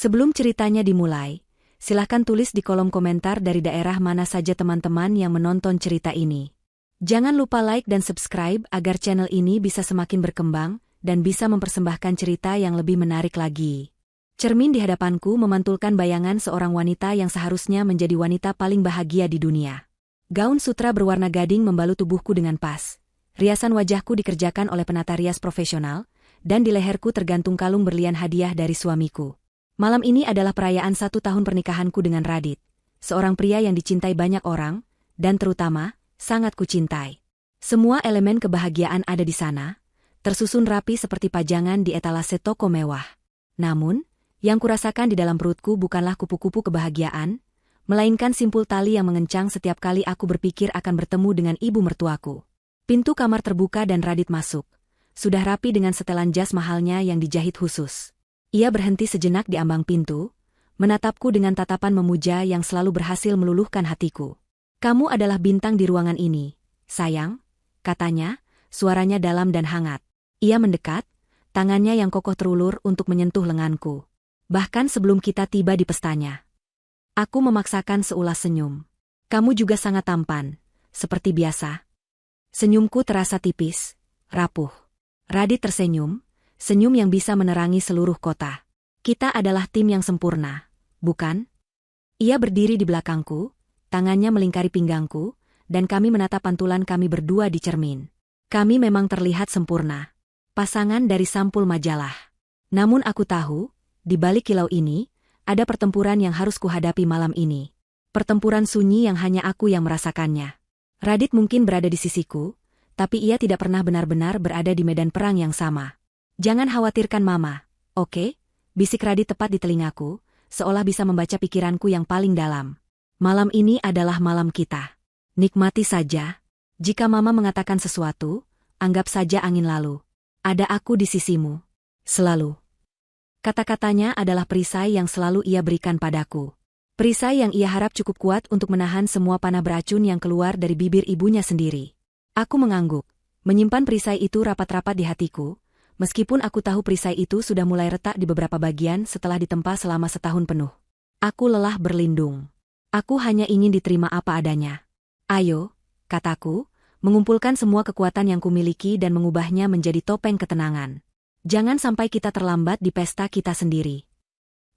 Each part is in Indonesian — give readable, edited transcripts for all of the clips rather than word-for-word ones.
Sebelum ceritanya dimulai, silahkan tulis di kolom komentar dari daerah mana saja teman-teman yang menonton cerita ini. Jangan lupa like dan subscribe agar channel ini bisa semakin berkembang dan bisa mempersembahkan cerita yang lebih menarik lagi. Cermin di hadapanku memantulkan bayangan seorang wanita yang seharusnya menjadi wanita paling bahagia di dunia. Gaun sutra berwarna gading membalut tubuhku dengan pas. Riasan wajahku dikerjakan oleh penata rias profesional, dan di leherku tergantung kalung berlian hadiah dari suamiku. Malam ini adalah perayaan 1 tahun pernikahanku dengan Radit, seorang pria yang dicintai banyak orang, dan terutama, sangat kucintai. Semua elemen kebahagiaan ada di sana, tersusun rapi seperti pajangan di etalase toko mewah. Namun, yang kurasakan di dalam perutku bukanlah kupu-kupu kebahagiaan, melainkan simpul tali yang mengencang setiap kali aku berpikir akan bertemu dengan ibu mertuaku. Pintu kamar terbuka dan Radit masuk. Sudah rapi dengan setelan jas mahalnya yang dijahit khusus. Ia berhenti sejenak di ambang pintu, menatapku dengan tatapan memuja yang selalu berhasil meluluhkan hatiku. "Kamu adalah bintang di ruangan ini, sayang," katanya, suaranya dalam dan hangat. Ia mendekat, tangannya yang kokoh terulur untuk menyentuh lenganku. Bahkan sebelum kita tiba di pestanya. Aku memaksakan seulas senyum. "Kamu juga sangat tampan, seperti biasa." Senyumku terasa tipis, rapuh. Radit tersenyum, senyum yang bisa menerangi seluruh kota. "Kita adalah tim yang sempurna, bukan?" Ia berdiri di belakangku, tangannya melingkari pinggangku, dan kami menatap pantulan kami berdua di cermin. Kami memang terlihat sempurna. Pasangan dari sampul majalah. Namun aku tahu, di balik kilau ini, ada pertempuran yang harus kuhadapi malam ini. Pertempuran sunyi yang hanya aku yang merasakannya. Radit mungkin berada di sisiku, tapi ia tidak pernah benar-benar berada di medan perang yang sama. "Jangan khawatirkan Mama, oke?" bisik Radit tepat di telingaku, seolah bisa membaca pikiranku yang paling dalam. "Malam ini adalah malam kita. Nikmati saja. Jika Mama mengatakan sesuatu, anggap saja angin lalu. Ada aku di sisimu. Selalu." Kata-katanya adalah perisai yang selalu ia berikan padaku. Perisai yang ia harap cukup kuat untuk menahan semua panah beracun yang keluar dari bibir ibunya sendiri. Aku mengangguk, menyimpan perisai itu rapat-rapat di hatiku, meskipun aku tahu perisai itu sudah mulai retak di beberapa bagian setelah ditempa selama setahun penuh. Aku lelah berlindung. Aku hanya ingin diterima apa adanya. "Ayo," kataku, mengumpulkan semua kekuatan yang kumiliki dan mengubahnya menjadi topeng ketenangan. "Jangan sampai kita terlambat di pesta kita sendiri."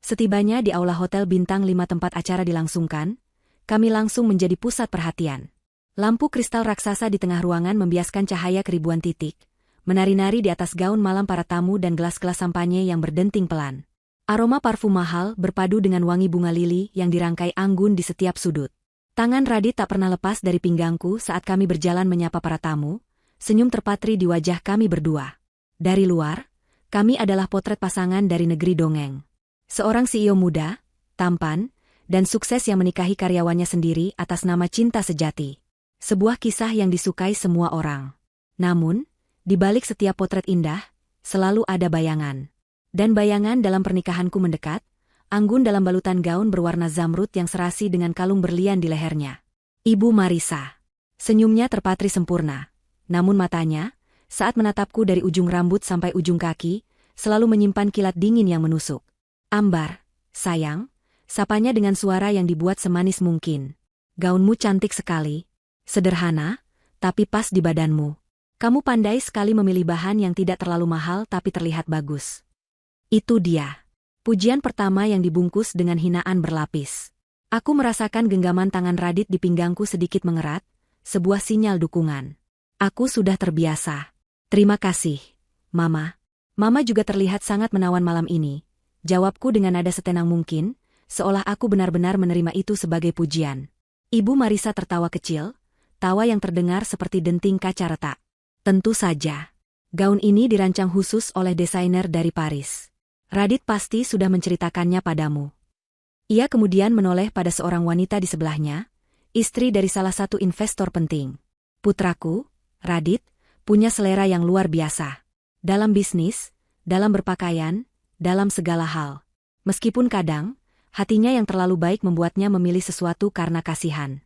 Setibanya di aula hotel bintang 5 tempat acara dilangsungkan, kami langsung menjadi pusat perhatian. Lampu kristal raksasa di tengah ruangan membiaskan cahaya keribuan titik, menari-nari di atas gaun malam para tamu dan gelas-gelas sampanye yang berdenting pelan. Aroma parfum mahal berpadu dengan wangi bunga lili yang dirangkai anggun di setiap sudut. Tangan Radit tak pernah lepas dari pinggangku saat kami berjalan menyapa para tamu, senyum terpatri di wajah kami berdua. Dari luar, kami adalah potret pasangan dari negeri dongeng. Seorang CEO muda, tampan, dan sukses yang menikahi karyawannya sendiri atas nama cinta sejati. Sebuah kisah yang disukai semua orang. Namun, di balik setiap potret indah, selalu ada bayangan. Dan bayangan dalam pernikahanku mendekat, anggun dalam balutan gaun berwarna zamrud yang serasi dengan kalung berlian di lehernya. Ibu Marisa. Senyumnya terpatri sempurna. Namun matanya, saat menatapku dari ujung rambut sampai ujung kaki, selalu menyimpan kilat dingin yang menusuk. "Ambar, sayang," sapanya dengan suara yang dibuat semanis mungkin. "Gaunmu cantik sekali. Sederhana, tapi pas di badanmu. Kamu pandai sekali memilih bahan yang tidak terlalu mahal tapi terlihat bagus." Itu dia. Pujian pertama yang dibungkus dengan hinaan berlapis. Aku merasakan genggaman tangan Radit di pinggangku sedikit mengerat, sebuah sinyal dukungan. Aku sudah terbiasa. "Terima kasih, Mama." Mama juga terlihat sangat menawan malam ini. Jawabku dengan nada setenang mungkin, seolah aku benar-benar menerima itu sebagai pujian. Ibu Marisa tertawa kecil, tawa yang terdengar seperti denting kaca retak. "Tentu saja. Gaun ini dirancang khusus oleh desainer dari Paris. Radit pasti sudah menceritakannya padamu." Ia kemudian menoleh pada seorang wanita di sebelahnya, istri dari salah satu investor penting. "Putraku, Radit, punya selera yang luar biasa. Dalam bisnis, dalam berpakaian, dalam segala hal. Meskipun kadang, hatinya yang terlalu baik membuatnya memilih sesuatu karena kasihan."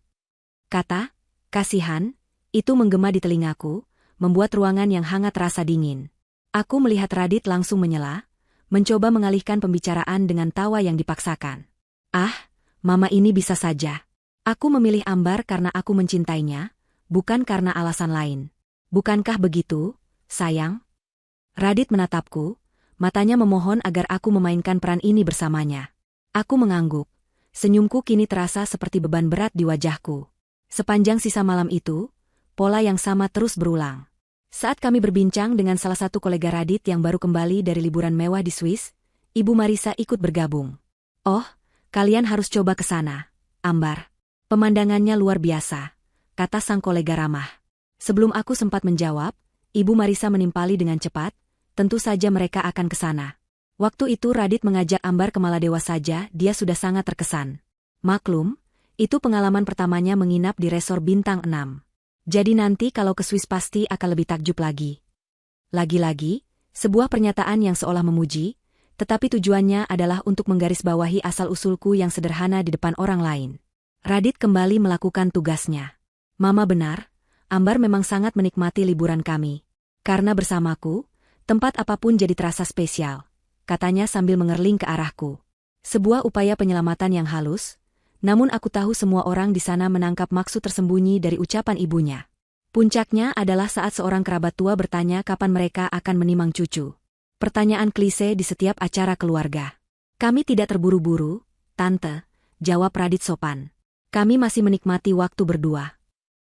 Kata, "kasihan," itu menggema di telingaku, membuat ruangan yang hangat terasa dingin. Aku melihat Radit langsung menyela, mencoba mengalihkan pembicaraan dengan tawa yang dipaksakan. Ah, Mama ini bisa saja. Aku memilih Ambar karena aku mencintainya, bukan karena alasan lain. Bukankah begitu, sayang? Radit menatapku, matanya memohon agar aku memainkan peran ini bersamanya. Aku mengangguk. Senyumku kini terasa seperti beban berat di wajahku. Sepanjang sisa malam itu, pola yang sama terus berulang. Saat kami berbincang dengan salah satu kolega Radit yang baru kembali dari liburan mewah di Swiss, Ibu Marisa ikut bergabung. Oh, kalian harus coba ke sana, Ambar. Pemandangannya luar biasa, kata sang kolega ramah. Sebelum aku sempat menjawab, Ibu Marisa menimpali dengan cepat, tentu saja mereka akan ke sana. Waktu itu Radit mengajak Ambar ke Maladewa saja, dia sudah sangat terkesan. Maklum, itu pengalaman pertamanya menginap di resor bintang 6. Jadi nanti kalau ke Swiss pasti akan lebih takjub lagi. Lagi-lagi, sebuah pernyataan yang seolah memuji, tetapi tujuannya adalah untuk menggarisbawahi asal-usulku yang sederhana di depan orang lain. Radit kembali melakukan tugasnya. Mama benar, Ambar memang sangat menikmati liburan kami. Karena bersamaku, tempat apapun jadi terasa spesial, katanya sambil mengerling ke arahku. Sebuah upaya penyelamatan yang halus, namun aku tahu semua orang di sana menangkap maksud tersembunyi dari ucapan ibunya. Puncaknya adalah saat seorang kerabat tua bertanya kapan mereka akan menimang cucu. Pertanyaan klise di setiap acara keluarga. Kami tidak terburu-buru, Tante, jawab Radit sopan. Kami masih menikmati waktu berdua.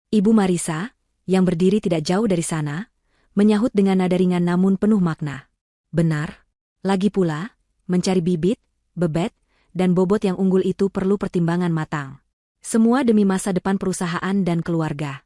Ibu Marisa, yang berdiri tidak jauh dari sana, menyahut dengan nada ringan namun penuh makna. Benar. Lagi pula, mencari bibit, bebet, dan bobot yang unggul itu perlu pertimbangan matang. Semua demi masa depan perusahaan dan keluarga.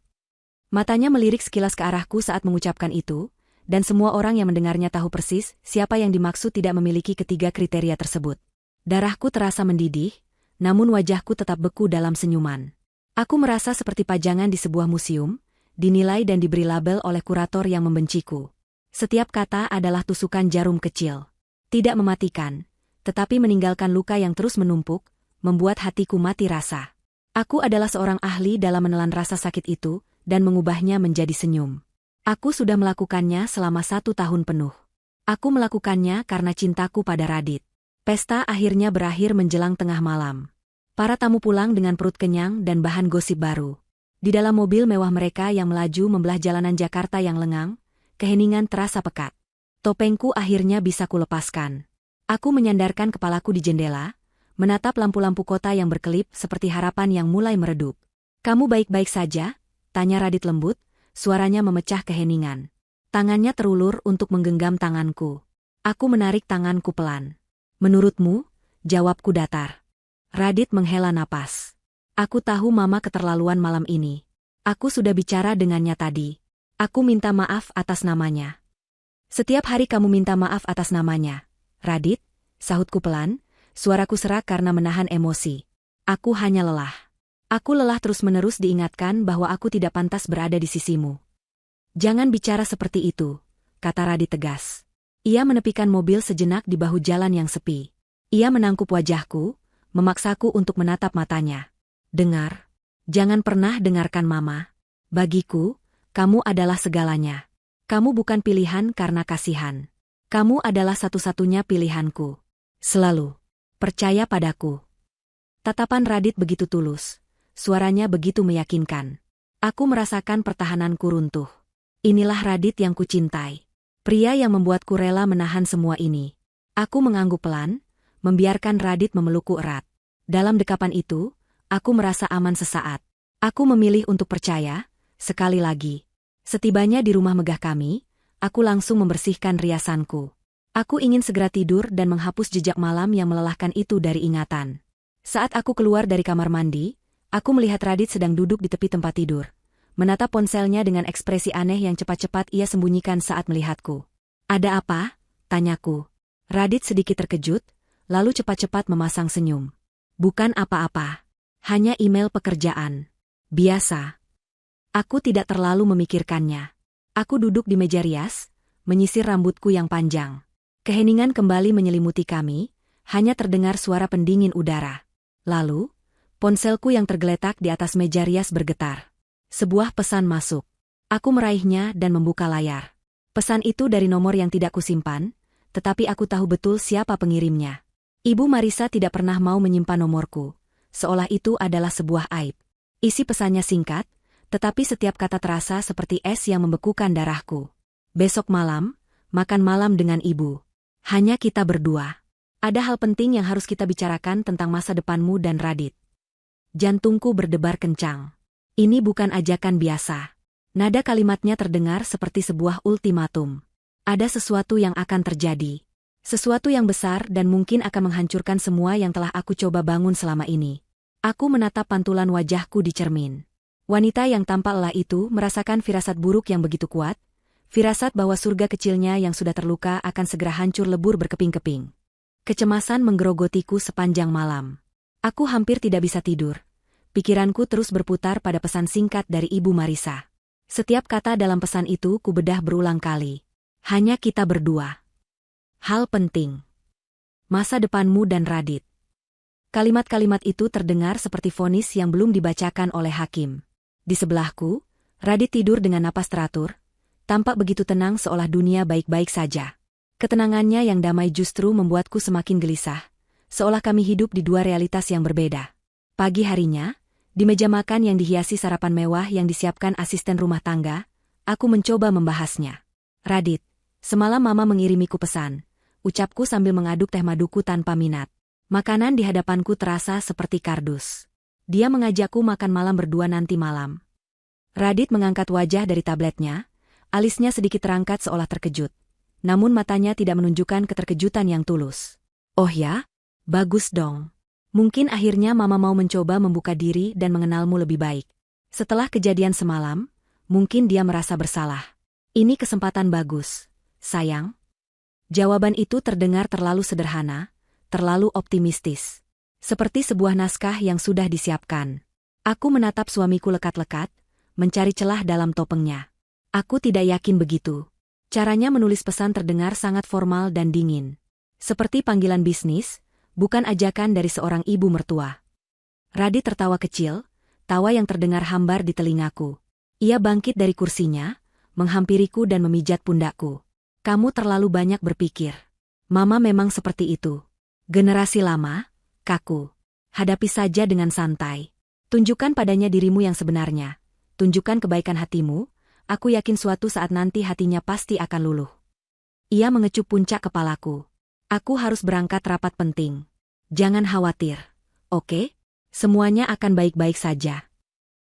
Matanya melirik sekilas ke arahku saat mengucapkan itu, dan semua orang yang mendengarnya tahu persis siapa yang dimaksud tidak memiliki ketiga kriteria tersebut. Darahku terasa mendidih, namun wajahku tetap beku dalam senyuman. Aku merasa seperti pajangan di sebuah museum, dinilai dan diberi label oleh kurator yang membenciku. Setiap kata adalah tusukan jarum kecil. Tidak mematikan, tetapi meninggalkan luka yang terus menumpuk, membuat hatiku mati rasa. Aku adalah seorang ahli dalam menelan rasa sakit itu, dan mengubahnya menjadi senyum. Aku sudah melakukannya selama 1 tahun penuh. Aku melakukannya karena cintaku pada Radit. Pesta akhirnya berakhir menjelang tengah malam. Para tamu pulang dengan perut kenyang dan bahan gosip baru. Di dalam mobil mewah mereka yang melaju membelah jalanan Jakarta yang lengang, keheningan terasa pekat. Topengku akhirnya bisa kulepaskan. Aku menyandarkan kepalaku di jendela, menatap lampu-lampu kota yang berkelip seperti harapan yang mulai meredup. "Kamu baik-baik saja?" tanya Radit lembut, suaranya memecah keheningan. Tangannya terulur untuk menggenggam tanganku. Aku menarik tanganku pelan. "Menurutmu?" jawabku datar. Radit menghela napas. "Aku tahu Mama keterlaluan malam ini. Aku sudah bicara dengannya tadi. Aku minta maaf atas namanya." "Setiap hari kamu minta maaf atas namanya, Radit," sahutku pelan, suaraku serak karena menahan emosi. "Aku hanya lelah. Aku lelah terus-menerus diingatkan bahwa aku tidak pantas berada di sisimu." "Jangan bicara seperti itu," kata Radit tegas. Ia menepikan mobil sejenak di bahu jalan yang sepi. Ia menangkup wajahku, memaksaku untuk menatap matanya. "Dengar. Jangan pernah dengarkan Mama. Bagiku, kamu adalah segalanya. Kamu bukan pilihan karena kasihan. Kamu adalah satu-satunya pilihanku. Selalu. Percaya padaku." Tatapan Radit begitu tulus. Suaranya begitu meyakinkan. Aku merasakan pertahananku runtuh. Inilah Radit yang kucintai. Pria yang membuatku rela menahan semua ini. Aku mengangguk pelan, membiarkan Radit memelukku erat. Dalam dekapan itu, aku merasa aman sesaat. Aku memilih untuk percaya, sekali lagi. Setibanya di rumah megah kami, aku langsung membersihkan riasanku. Aku ingin segera tidur dan menghapus jejak malam yang melelahkan itu dari ingatan. Saat aku keluar dari kamar mandi, aku melihat Radit sedang duduk di tepi tempat tidur, menatap ponselnya dengan ekspresi aneh yang cepat-cepat ia sembunyikan saat melihatku. "Ada apa?" tanyaku. Radit sedikit terkejut, lalu cepat-cepat memasang senyum. "Bukan apa-apa. Hanya email pekerjaan. Biasa." Aku tidak terlalu memikirkannya. Aku duduk di meja rias, menyisir rambutku yang panjang. Keheningan kembali menyelimuti kami, hanya terdengar suara pendingin udara. Lalu, ponselku yang tergeletak di atas meja rias bergetar. Sebuah pesan masuk. Aku meraihnya dan membuka layar. Pesan itu dari nomor yang tidak kusimpan, tetapi aku tahu betul siapa pengirimnya. Ibu Marisa tidak pernah mau menyimpan nomorku, seolah itu adalah sebuah aib. Isi pesannya singkat, tetapi setiap kata terasa seperti es yang membekukan darahku. Besok malam, makan malam dengan ibu. Hanya kita berdua. Ada hal penting yang harus kita bicarakan tentang masa depanmu dan Radit. Jantungku berdebar kencang. Ini bukan ajakan biasa. Nada kalimatnya terdengar seperti sebuah ultimatum. Ada sesuatu yang akan terjadi. Sesuatu yang besar dan mungkin akan menghancurkan semua yang telah aku coba bangun selama ini. Aku menatap pantulan wajahku di cermin. Wanita yang tampak lelah itu merasakan firasat buruk yang begitu kuat, firasat bahwa surga kecilnya yang sudah terluka akan segera hancur lebur berkeping-keping. Kecemasan menggerogotiku sepanjang malam. Aku hampir tidak bisa tidur. Pikiranku terus berputar pada pesan singkat dari Ibu Marisa. Setiap kata dalam pesan itu kubedah berulang kali. Hanya kita berdua. Hal penting. Masa depanmu dan Radit. Kalimat-kalimat itu terdengar seperti vonis yang belum dibacakan oleh hakim. Di sebelahku, Radit tidur dengan napas teratur, tampak begitu tenang seolah dunia baik-baik saja. Ketenangannya yang damai justru membuatku semakin gelisah, seolah kami hidup di dua realitas yang berbeda. Pagi harinya, di meja makan yang dihiasi sarapan mewah yang disiapkan asisten rumah tangga, aku mencoba membahasnya. Radit, semalam Mama mengirimiku pesan, ucapku sambil mengaduk teh maduku tanpa minat. Makanan di hadapanku terasa seperti kardus. Dia mengajakku makan malam berdua nanti malam. Radit mengangkat wajah dari tabletnya, alisnya sedikit terangkat seolah terkejut. Namun matanya tidak menunjukkan keterkejutan yang tulus. Oh ya? Bagus dong. Mungkin akhirnya Mama mau mencoba membuka diri dan mengenalmu lebih baik. Setelah kejadian semalam, mungkin dia merasa bersalah. Ini kesempatan bagus, sayang. Jawaban itu terdengar terlalu sederhana, terlalu optimistis. Seperti sebuah naskah yang sudah disiapkan. Aku menatap suamiku lekat-lekat, mencari celah dalam topengnya. Aku tidak yakin begitu. Caranya menulis pesan terdengar sangat formal dan dingin. Seperti panggilan bisnis, bukan ajakan dari seorang ibu mertua. Radit tertawa kecil, tawa yang terdengar hambar di telingaku. Ia bangkit dari kursinya, menghampiriku dan memijat pundakku. Kamu terlalu banyak berpikir. Mama memang seperti itu. Generasi lama, kaku. Hadapi saja dengan santai. Tunjukkan padanya dirimu yang sebenarnya. Tunjukkan kebaikan hatimu, aku yakin suatu saat nanti hatinya pasti akan luluh. Ia mengecup puncak kepalaku. Aku harus berangkat rapat penting. Jangan khawatir, oke? Semuanya akan baik-baik saja.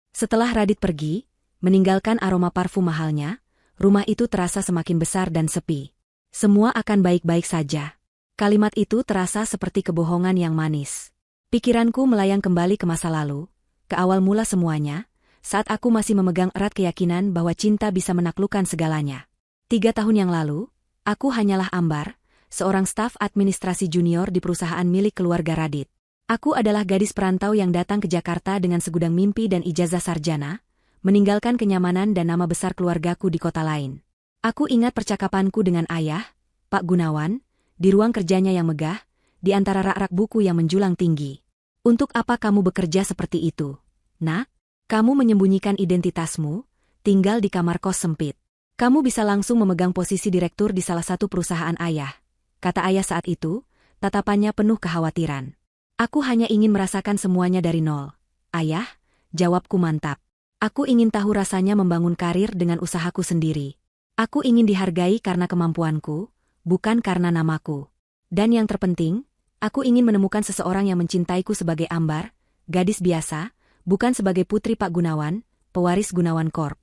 Setelah Radit pergi, meninggalkan aroma parfum mahalnya, rumah itu terasa semakin besar dan sepi. Semua akan baik-baik saja. Kalimat itu terasa seperti kebohongan yang manis. Pikiranku melayang kembali ke masa lalu, ke awal mula semuanya, saat aku masih memegang erat keyakinan bahwa cinta bisa menaklukkan segalanya. 3 tahun yang lalu, aku hanyalah Ambar, seorang staf administrasi junior di perusahaan milik keluarga Radit. Aku adalah gadis perantau yang datang ke Jakarta dengan segudang mimpi dan ijazah sarjana, meninggalkan kenyamanan dan nama besar keluargaku di kota lain. Aku ingat percakapanku dengan ayah, Pak Gunawan, di ruang kerjanya yang megah, di antara rak-rak buku yang menjulang tinggi. Untuk apa kamu bekerja seperti itu? Nak, kamu menyembunyikan identitasmu, tinggal di kamar kos sempit. Kamu bisa langsung memegang posisi direktur di salah satu perusahaan ayah. Kata ayah saat itu, tatapannya penuh kekhawatiran. Aku hanya ingin merasakan semuanya dari nol. Ayah, jawabku mantap. Aku ingin tahu rasanya membangun karir dengan usahaku sendiri. Aku ingin dihargai karena kemampuanku, bukan karena namaku. Dan yang terpenting, aku ingin menemukan seseorang yang mencintaiku sebagai Ambar, gadis biasa, bukan sebagai putri Pak Gunawan, pewaris Gunawan Corp.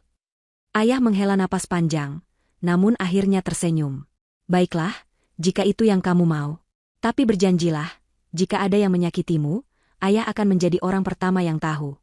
Ayah menghela napas panjang, namun akhirnya tersenyum. Baiklah, jika itu yang kamu mau. Tapi berjanjilah, jika ada yang menyakitimu, ayah akan menjadi orang pertama yang tahu.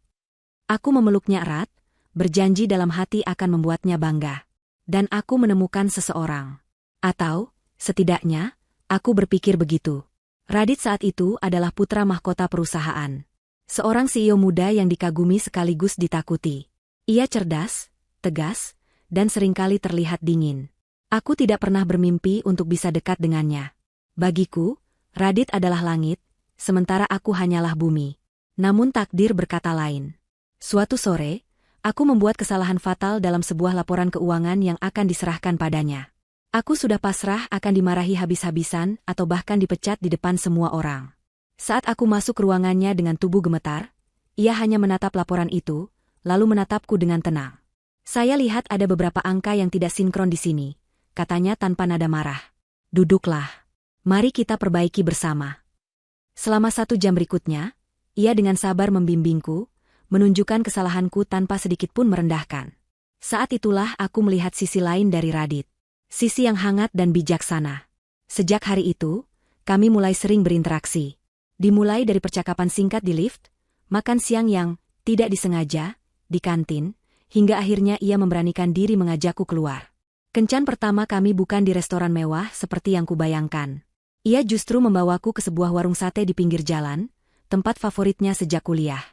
Aku memeluknya erat, berjanji dalam hati akan membuatnya bangga. Dan aku menemukan seseorang. Atau, setidaknya, aku berpikir begitu. Radit saat itu adalah putra mahkota perusahaan. Seorang CEO muda yang dikagumi sekaligus ditakuti. Ia cerdas, tegas, dan seringkali terlihat dingin. Aku tidak pernah bermimpi untuk bisa dekat dengannya. Bagiku, Radit adalah langit, sementara aku hanyalah bumi. Namun takdir berkata lain. Suatu sore, aku membuat kesalahan fatal dalam sebuah laporan keuangan yang akan diserahkan padanya. Aku sudah pasrah akan dimarahi habis-habisan atau bahkan dipecat di depan semua orang. Saat aku masuk ruangannya dengan tubuh gemetar, ia hanya menatap laporan itu, lalu menatapku dengan tenang. Saya lihat ada beberapa angka yang tidak sinkron di sini, katanya tanpa nada marah. Duduklah. Mari kita perbaiki bersama. Selama 1 jam berikutnya, ia dengan sabar membimbingku, menunjukkan kesalahanku tanpa sedikit pun merendahkan. Saat itulah aku melihat sisi lain dari Radit. Sisi yang hangat dan bijaksana. Sejak hari itu, kami mulai sering berinteraksi. Dimulai dari percakapan singkat di lift, makan siang yang tidak disengaja, di kantin, hingga akhirnya ia memberanikan diri mengajakku keluar. Kencan pertama kami bukan di restoran mewah seperti yang kubayangkan. Ia justru membawaku ke sebuah warung sate di pinggir jalan, tempat favoritnya sejak kuliah.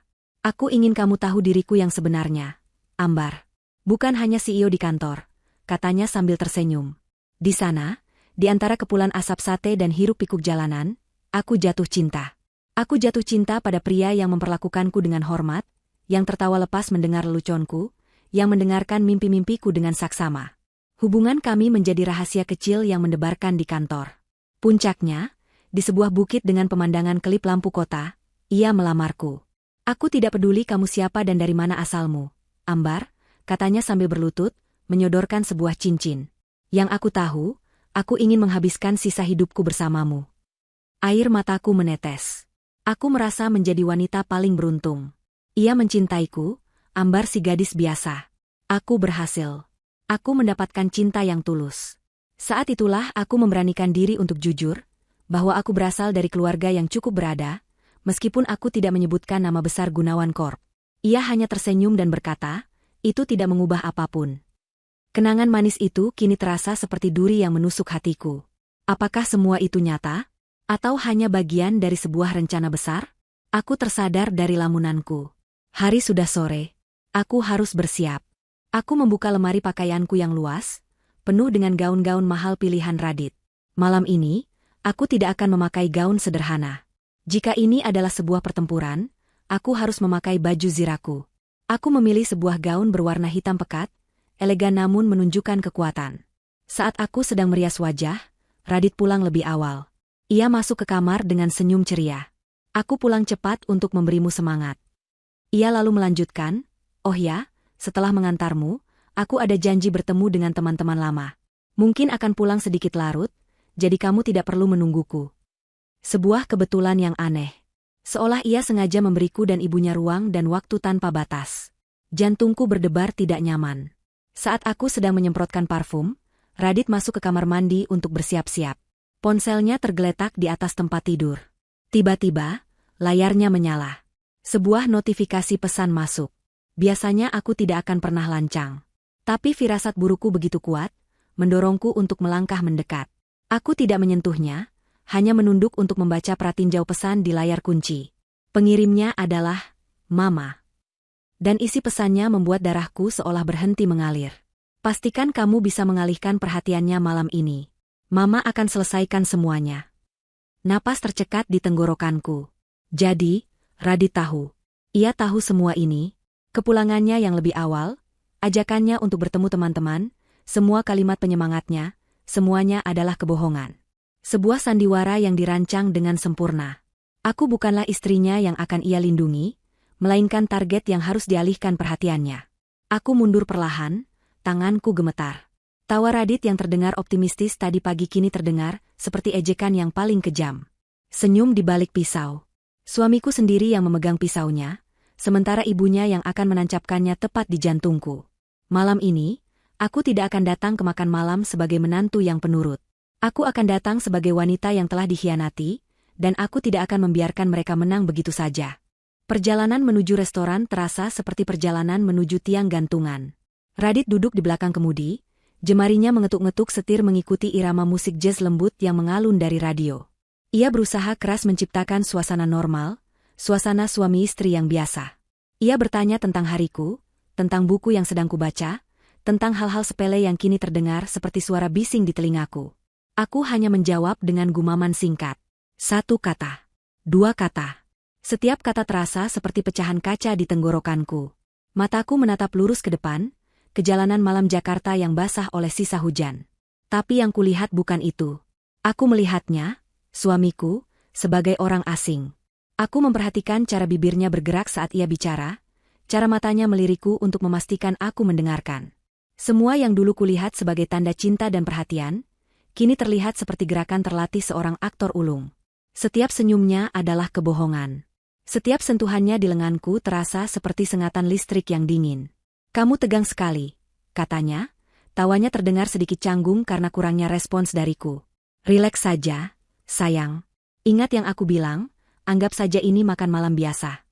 Aku ingin kamu tahu diriku yang sebenarnya, Ambar. Bukan hanya CEO di kantor, katanya sambil tersenyum. Di sana, di antara kepulan asap sate dan hiruk-pikuk jalanan, aku jatuh cinta. Aku jatuh cinta pada pria yang memperlakukanku dengan hormat, yang tertawa lepas mendengar leluconku, yang mendengarkan mimpi-mimpiku dengan saksama. Hubungan kami menjadi rahasia kecil yang mendebarkan di kantor. Puncaknya, di sebuah bukit dengan pemandangan kelip lampu kota, ia melamarku. Aku tidak peduli kamu siapa dan dari mana asalmu, Ambar, katanya sambil berlutut, menyodorkan sebuah cincin. Yang aku tahu, aku ingin menghabiskan sisa hidupku bersamamu. Air mataku menetes. Aku merasa menjadi wanita paling beruntung. Ia mencintaiku, Ambar si gadis biasa. Aku berhasil. Aku mendapatkan cinta yang tulus. Saat itulah aku memberanikan diri untuk jujur, bahwa aku berasal dari keluarga yang cukup berada, meskipun aku tidak menyebutkan nama besar Gunawan Corp. Ia hanya tersenyum dan berkata, itu tidak mengubah apapun. Kenangan manis itu kini terasa seperti duri yang menusuk hatiku. Apakah semua itu nyata? Atau hanya bagian dari sebuah rencana besar? Aku tersadar dari lamunanku. Hari sudah sore. Aku harus bersiap. Aku membuka lemari pakaianku yang luas, penuh dengan gaun-gaun mahal pilihan Radit. Malam ini, aku tidak akan memakai gaun sederhana. Jika ini adalah sebuah pertempuran, aku harus memakai baju ziraku. Aku memilih sebuah gaun berwarna hitam pekat, elegan namun menunjukkan kekuatan. Saat aku sedang merias wajah, Radit pulang lebih awal. Ia masuk ke kamar dengan senyum ceria. Aku pulang cepat untuk memberimu semangat. Ia lalu melanjutkan, oh ya, setelah mengantarmu, aku ada janji bertemu dengan teman-teman lama. Mungkin akan pulang sedikit larut, jadi kamu tidak perlu menungguku. Sebuah kebetulan yang aneh. Seolah ia sengaja memberiku dan ibunya ruang dan waktu tanpa batas. Jantungku berdebar tidak nyaman. Saat aku sedang menyemprotkan parfum, Radit masuk ke kamar mandi untuk bersiap-siap. Ponselnya tergeletak di atas tempat tidur. Tiba-tiba, layarnya menyala. Sebuah notifikasi pesan masuk. Biasanya aku tidak akan pernah lancang. Tapi firasat burukku begitu kuat, mendorongku untuk melangkah mendekat. Aku tidak menyentuhnya, hanya menunduk untuk membaca pratinjau pesan di layar kunci. Pengirimnya adalah Mama. Dan isi pesannya membuat darahku seolah berhenti mengalir. Pastikan kamu bisa mengalihkan perhatiannya malam ini. Mama akan selesaikan semuanya. Napas tercekat di tenggorokanku. Jadi, Radit tahu. Ia tahu semua ini. Kepulangannya yang lebih awal, ajakannya untuk bertemu teman-teman, semua kalimat penyemangatnya, semuanya adalah kebohongan. Sebuah sandiwara yang dirancang dengan sempurna. Aku bukanlah istrinya yang akan ia lindungi, melainkan target yang harus dialihkan perhatiannya. Aku mundur perlahan, tanganku gemetar. Tawa Radit yang terdengar optimistis tadi pagi kini terdengar seperti ejekan yang paling kejam. Senyum di balik pisau. Suamiku sendiri yang memegang pisaunya, sementara ibunya yang akan menancapkannya tepat di jantungku. Malam ini, aku tidak akan datang ke makan malam sebagai menantu yang penurut. Aku akan datang sebagai wanita yang telah dikhianati, dan aku tidak akan membiarkan mereka menang begitu saja. Perjalanan menuju restoran terasa seperti perjalanan menuju tiang gantungan. Radit duduk di belakang kemudi, jemarinya mengetuk-ngetuk setir mengikuti irama musik jazz lembut yang mengalun dari radio. Ia berusaha keras menciptakan suasana normal, suasana suami istri yang biasa. Ia bertanya tentang hariku, tentang buku yang sedang kubaca, tentang hal-hal sepele yang kini terdengar seperti suara bising di telingaku. Aku hanya menjawab dengan gumaman singkat. 1 kata. 2 kata. Setiap kata terasa seperti pecahan kaca di tenggorokanku. Mataku menatap lurus ke depan, ke jalanan malam Jakarta yang basah oleh sisa hujan. Tapi yang kulihat bukan itu. Aku melihatnya, suamiku, sebagai orang asing. Aku memperhatikan cara bibirnya bergerak saat ia bicara, cara matanya melirikku untuk memastikan aku mendengarkan. Semua yang dulu kulihat sebagai tanda cinta dan perhatian, kini terlihat seperti gerakan terlatih seorang aktor ulung. Setiap senyumnya adalah kebohongan. Setiap sentuhannya di lenganku terasa seperti sengatan listrik yang dingin. "Kamu tegang sekali," katanya. Tawanya terdengar sedikit canggung karena kurangnya respons dariku. "Rileks saja, sayang. Ingat yang aku bilang, anggap saja ini makan malam biasa."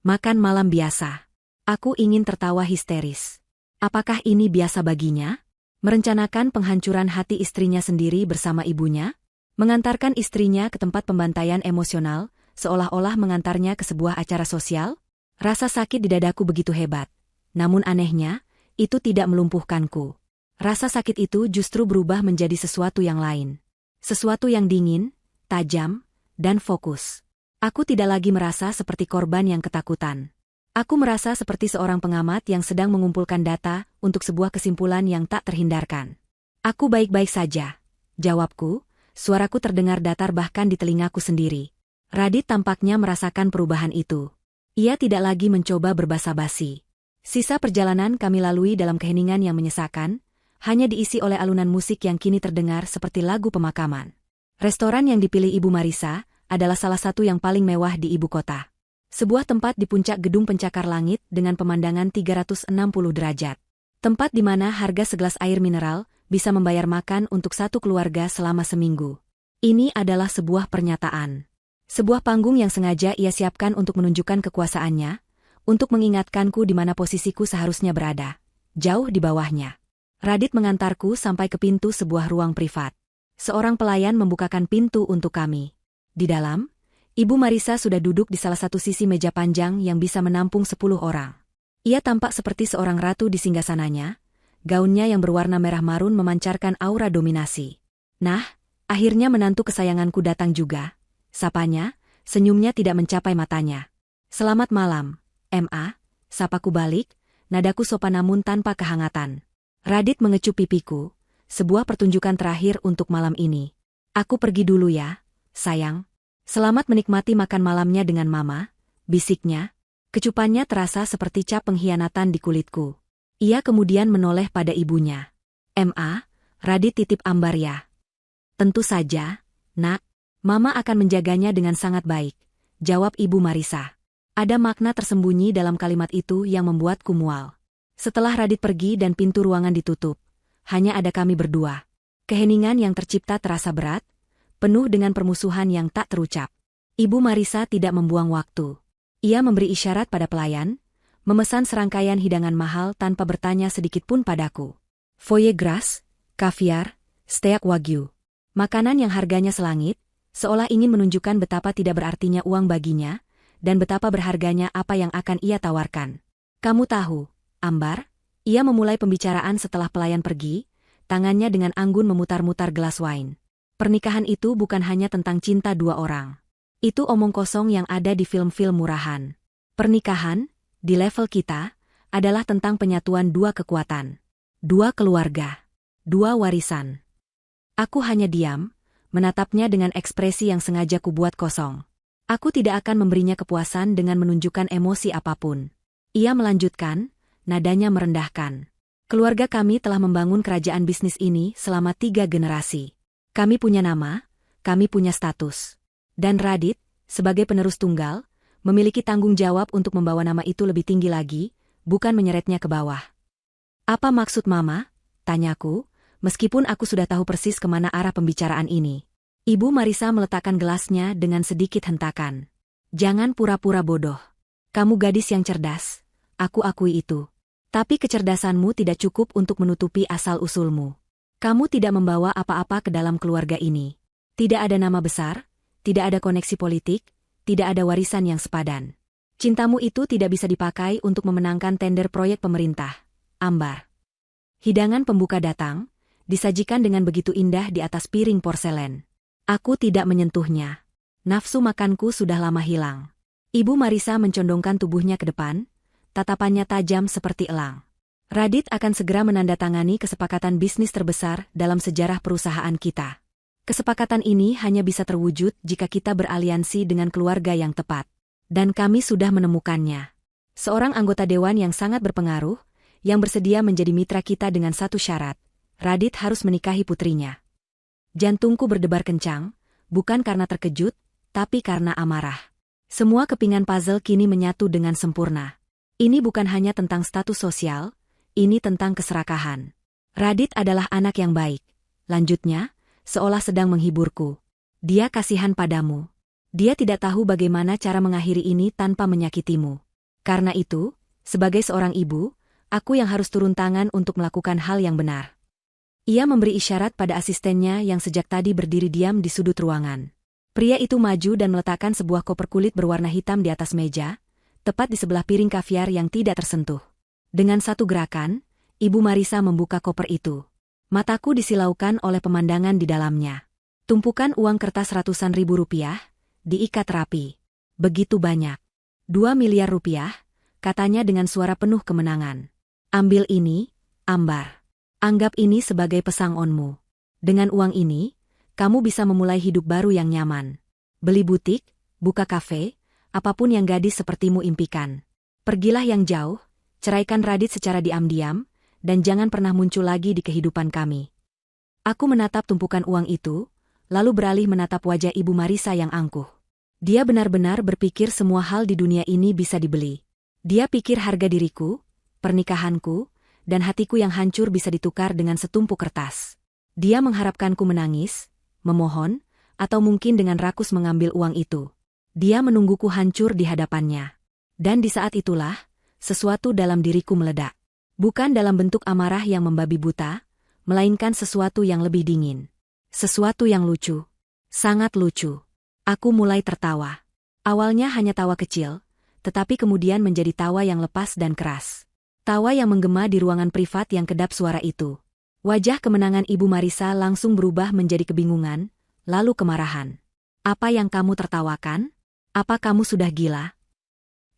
Makan malam biasa. Aku ingin tertawa histeris. Apakah ini biasa baginya? Merencanakan penghancuran hati istrinya sendiri bersama ibunya? Mengantarkan istrinya ke tempat pembantaian emosional, seolah-olah mengantarnya ke sebuah acara sosial? Rasa sakit di dadaku begitu hebat. Namun anehnya, itu tidak melumpuhkanku. Rasa sakit itu justru berubah menjadi sesuatu yang lain. Sesuatu yang dingin, tajam, dan fokus. Aku tidak lagi merasa seperti korban yang ketakutan. Aku merasa seperti seorang pengamat yang sedang mengumpulkan data untuk sebuah kesimpulan yang tak terhindarkan. "Aku baik-baik saja," jawabku, suaraku terdengar datar bahkan di telingaku sendiri. Radit tampaknya merasakan perubahan itu. Ia tidak lagi mencoba berbasa-basi. Sisa perjalanan kami lalui dalam keheningan yang menyesakan, hanya diisi oleh alunan musik yang kini terdengar seperti lagu pemakaman. Restoran yang dipilih Ibu Marisa adalah salah satu yang paling mewah di ibu kota. Sebuah tempat di puncak gedung pencakar langit dengan pemandangan 360 derajat. Tempat di mana harga segelas air mineral bisa membayar makan untuk satu keluarga selama seminggu. Ini adalah sebuah pernyataan. Sebuah panggung yang sengaja ia siapkan untuk menunjukkan kekuasaannya, untuk mengingatkanku di mana posisiku seharusnya berada. Jauh di bawahnya. Radit mengantarku sampai ke pintu sebuah ruang privat. Seorang pelayan membukakan pintu untuk kami. Di dalam, Ibu Marisa sudah duduk di salah satu sisi meja panjang yang bisa menampung 10 orang. Ia tampak seperti seorang ratu di singgasananya. Gaunnya yang berwarna merah marun memancarkan aura dominasi. "Nah, akhirnya menantu kesayanganku datang juga," sapanya, senyumnya tidak mencapai matanya. "Selamat malam, Ma," sapaku balik, nadaku sopan namun tanpa kehangatan. Radit mengecup pipiku, sebuah pertunjukan terakhir untuk malam ini. "Aku pergi dulu ya, sayang. Selamat menikmati makan malamnya dengan Mama," bisiknya. Kecupannya terasa seperti cap pengkhianatan di kulitku. Ia kemudian menoleh pada ibunya. "Ma, Radit titip Ambar ya?" "Tentu saja, Nak. Mama akan menjaganya dengan sangat baik," jawab Ibu Marisa. Ada makna tersembunyi dalam kalimat itu yang membuatku mual. Setelah Radit pergi dan pintu ruangan ditutup, hanya ada kami berdua. Keheningan yang tercipta terasa berat, penuh dengan permusuhan yang tak terucap. Ibu Marisa tidak membuang waktu. Ia memberi isyarat pada pelayan, memesan serangkaian hidangan mahal tanpa bertanya sedikit pun padaku. Foie gras, kaviar, steak wagyu. Makanan yang harganya selangit, seolah ingin menunjukkan betapa tidak berartinya uang baginya, dan betapa berharganya apa yang akan ia tawarkan. "Kamu tahu, Ambar," ia memulai pembicaraan setelah pelayan pergi, tangannya dengan anggun memutar-mutar gelas wine. "Pernikahan itu bukan hanya tentang cinta dua orang. Itu omong kosong yang ada di film-film murahan. Pernikahan, di level kita, adalah tentang penyatuan dua kekuatan. Dua keluarga. Dua warisan." Aku hanya diam, menatapnya dengan ekspresi yang sengaja kubuat kosong. Aku tidak akan memberinya kepuasan dengan menunjukkan emosi apapun. Ia melanjutkan, nadanya merendahkan. "Keluarga kami telah membangun kerajaan bisnis ini selama 3 generasi. Kami punya nama, kami punya status. Dan Radit, sebagai penerus tunggal, memiliki tanggung jawab untuk membawa nama itu lebih tinggi lagi, bukan menyeretnya ke bawah." "Apa maksud Mama?" tanyaku, meskipun aku sudah tahu persis kemana arah pembicaraan ini. Ibu Marisa meletakkan gelasnya dengan sedikit hentakan. "Jangan pura-pura bodoh. Kamu gadis yang cerdas, aku akui itu. Tapi kecerdasanmu tidak cukup untuk menutupi asal-usulmu. Kamu tidak membawa apa-apa ke dalam keluarga ini. Tidak ada nama besar, tidak ada koneksi politik, tidak ada warisan yang sepadan. Cintamu itu tidak bisa dipakai untuk memenangkan tender proyek pemerintah, Ambar." Hidangan pembuka datang, disajikan dengan begitu indah di atas piring porselen. Aku tidak menyentuhnya. Nafsu makanku sudah lama hilang. Ibu Marisa mencondongkan tubuhnya ke depan, tatapannya tajam seperti elang. Radit akan segera menandatangani kesepakatan bisnis terbesar dalam sejarah perusahaan kita. Kesepakatan ini hanya bisa terwujud jika kita beraliansi dengan keluarga yang tepat. Dan kami sudah menemukannya. Seorang anggota dewan yang sangat berpengaruh, yang bersedia menjadi mitra kita dengan satu syarat. Radit harus menikahi putrinya. Jantungku berdebar kencang, bukan karena terkejut, tapi karena amarah. Semua kepingan puzzle kini menyatu dengan sempurna. Ini bukan hanya tentang status sosial, ini tentang keserakahan. Radit adalah anak yang baik. Lanjutnya, seolah sedang menghiburku. Dia kasihan padamu. Dia tidak tahu bagaimana cara mengakhiri ini tanpa menyakitimu. Karena itu, sebagai seorang ibu, aku yang harus turun tangan untuk melakukan hal yang benar. Ia memberi isyarat pada asistennya yang sejak tadi berdiri diam di sudut ruangan. Pria itu maju dan meletakkan sebuah koper kulit berwarna hitam di atas meja, tepat di sebelah piring kaviar yang tidak tersentuh. Dengan satu gerakan, Ibu Marisa membuka koper itu. Mataku disilaukan oleh pemandangan di dalamnya. Tumpukan uang kertas ratusan ribu rupiah, diikat rapi. Begitu banyak. 2 miliar rupiah, katanya dengan suara penuh kemenangan. Ambil ini, Ambar. Anggap ini sebagai pesangonmu. Dengan uang ini, kamu bisa memulai hidup baru yang nyaman. Beli butik, buka kafe, apapun yang gadis sepertimu impikan. Pergilah yang jauh, ceraikan Radit secara diam-diam, dan jangan pernah muncul lagi di kehidupan kami. Aku menatap tumpukan uang itu, lalu beralih menatap wajah Ibu Marisa yang angkuh. Dia benar-benar berpikir semua hal di dunia ini bisa dibeli. Dia pikir harga diriku, pernikahanku, dan hatiku yang hancur bisa ditukar dengan setumpuk kertas. Dia mengharapkanku menangis, memohon, atau mungkin dengan rakus mengambil uang itu. Dia menungguku hancur di hadapannya. Dan di saat itulah, sesuatu dalam diriku meledak. Bukan dalam bentuk amarah yang membabi buta, melainkan sesuatu yang lebih dingin. Sesuatu yang lucu. Sangat lucu. Aku mulai tertawa. Awalnya hanya tawa kecil, tetapi kemudian menjadi tawa yang lepas dan keras. Tawa yang menggema di ruangan privat yang kedap suara itu. Wajah kemenangan Ibu Marisa langsung berubah menjadi kebingungan, lalu kemarahan. Apa yang kamu tertawakan? Apa kamu sudah gila?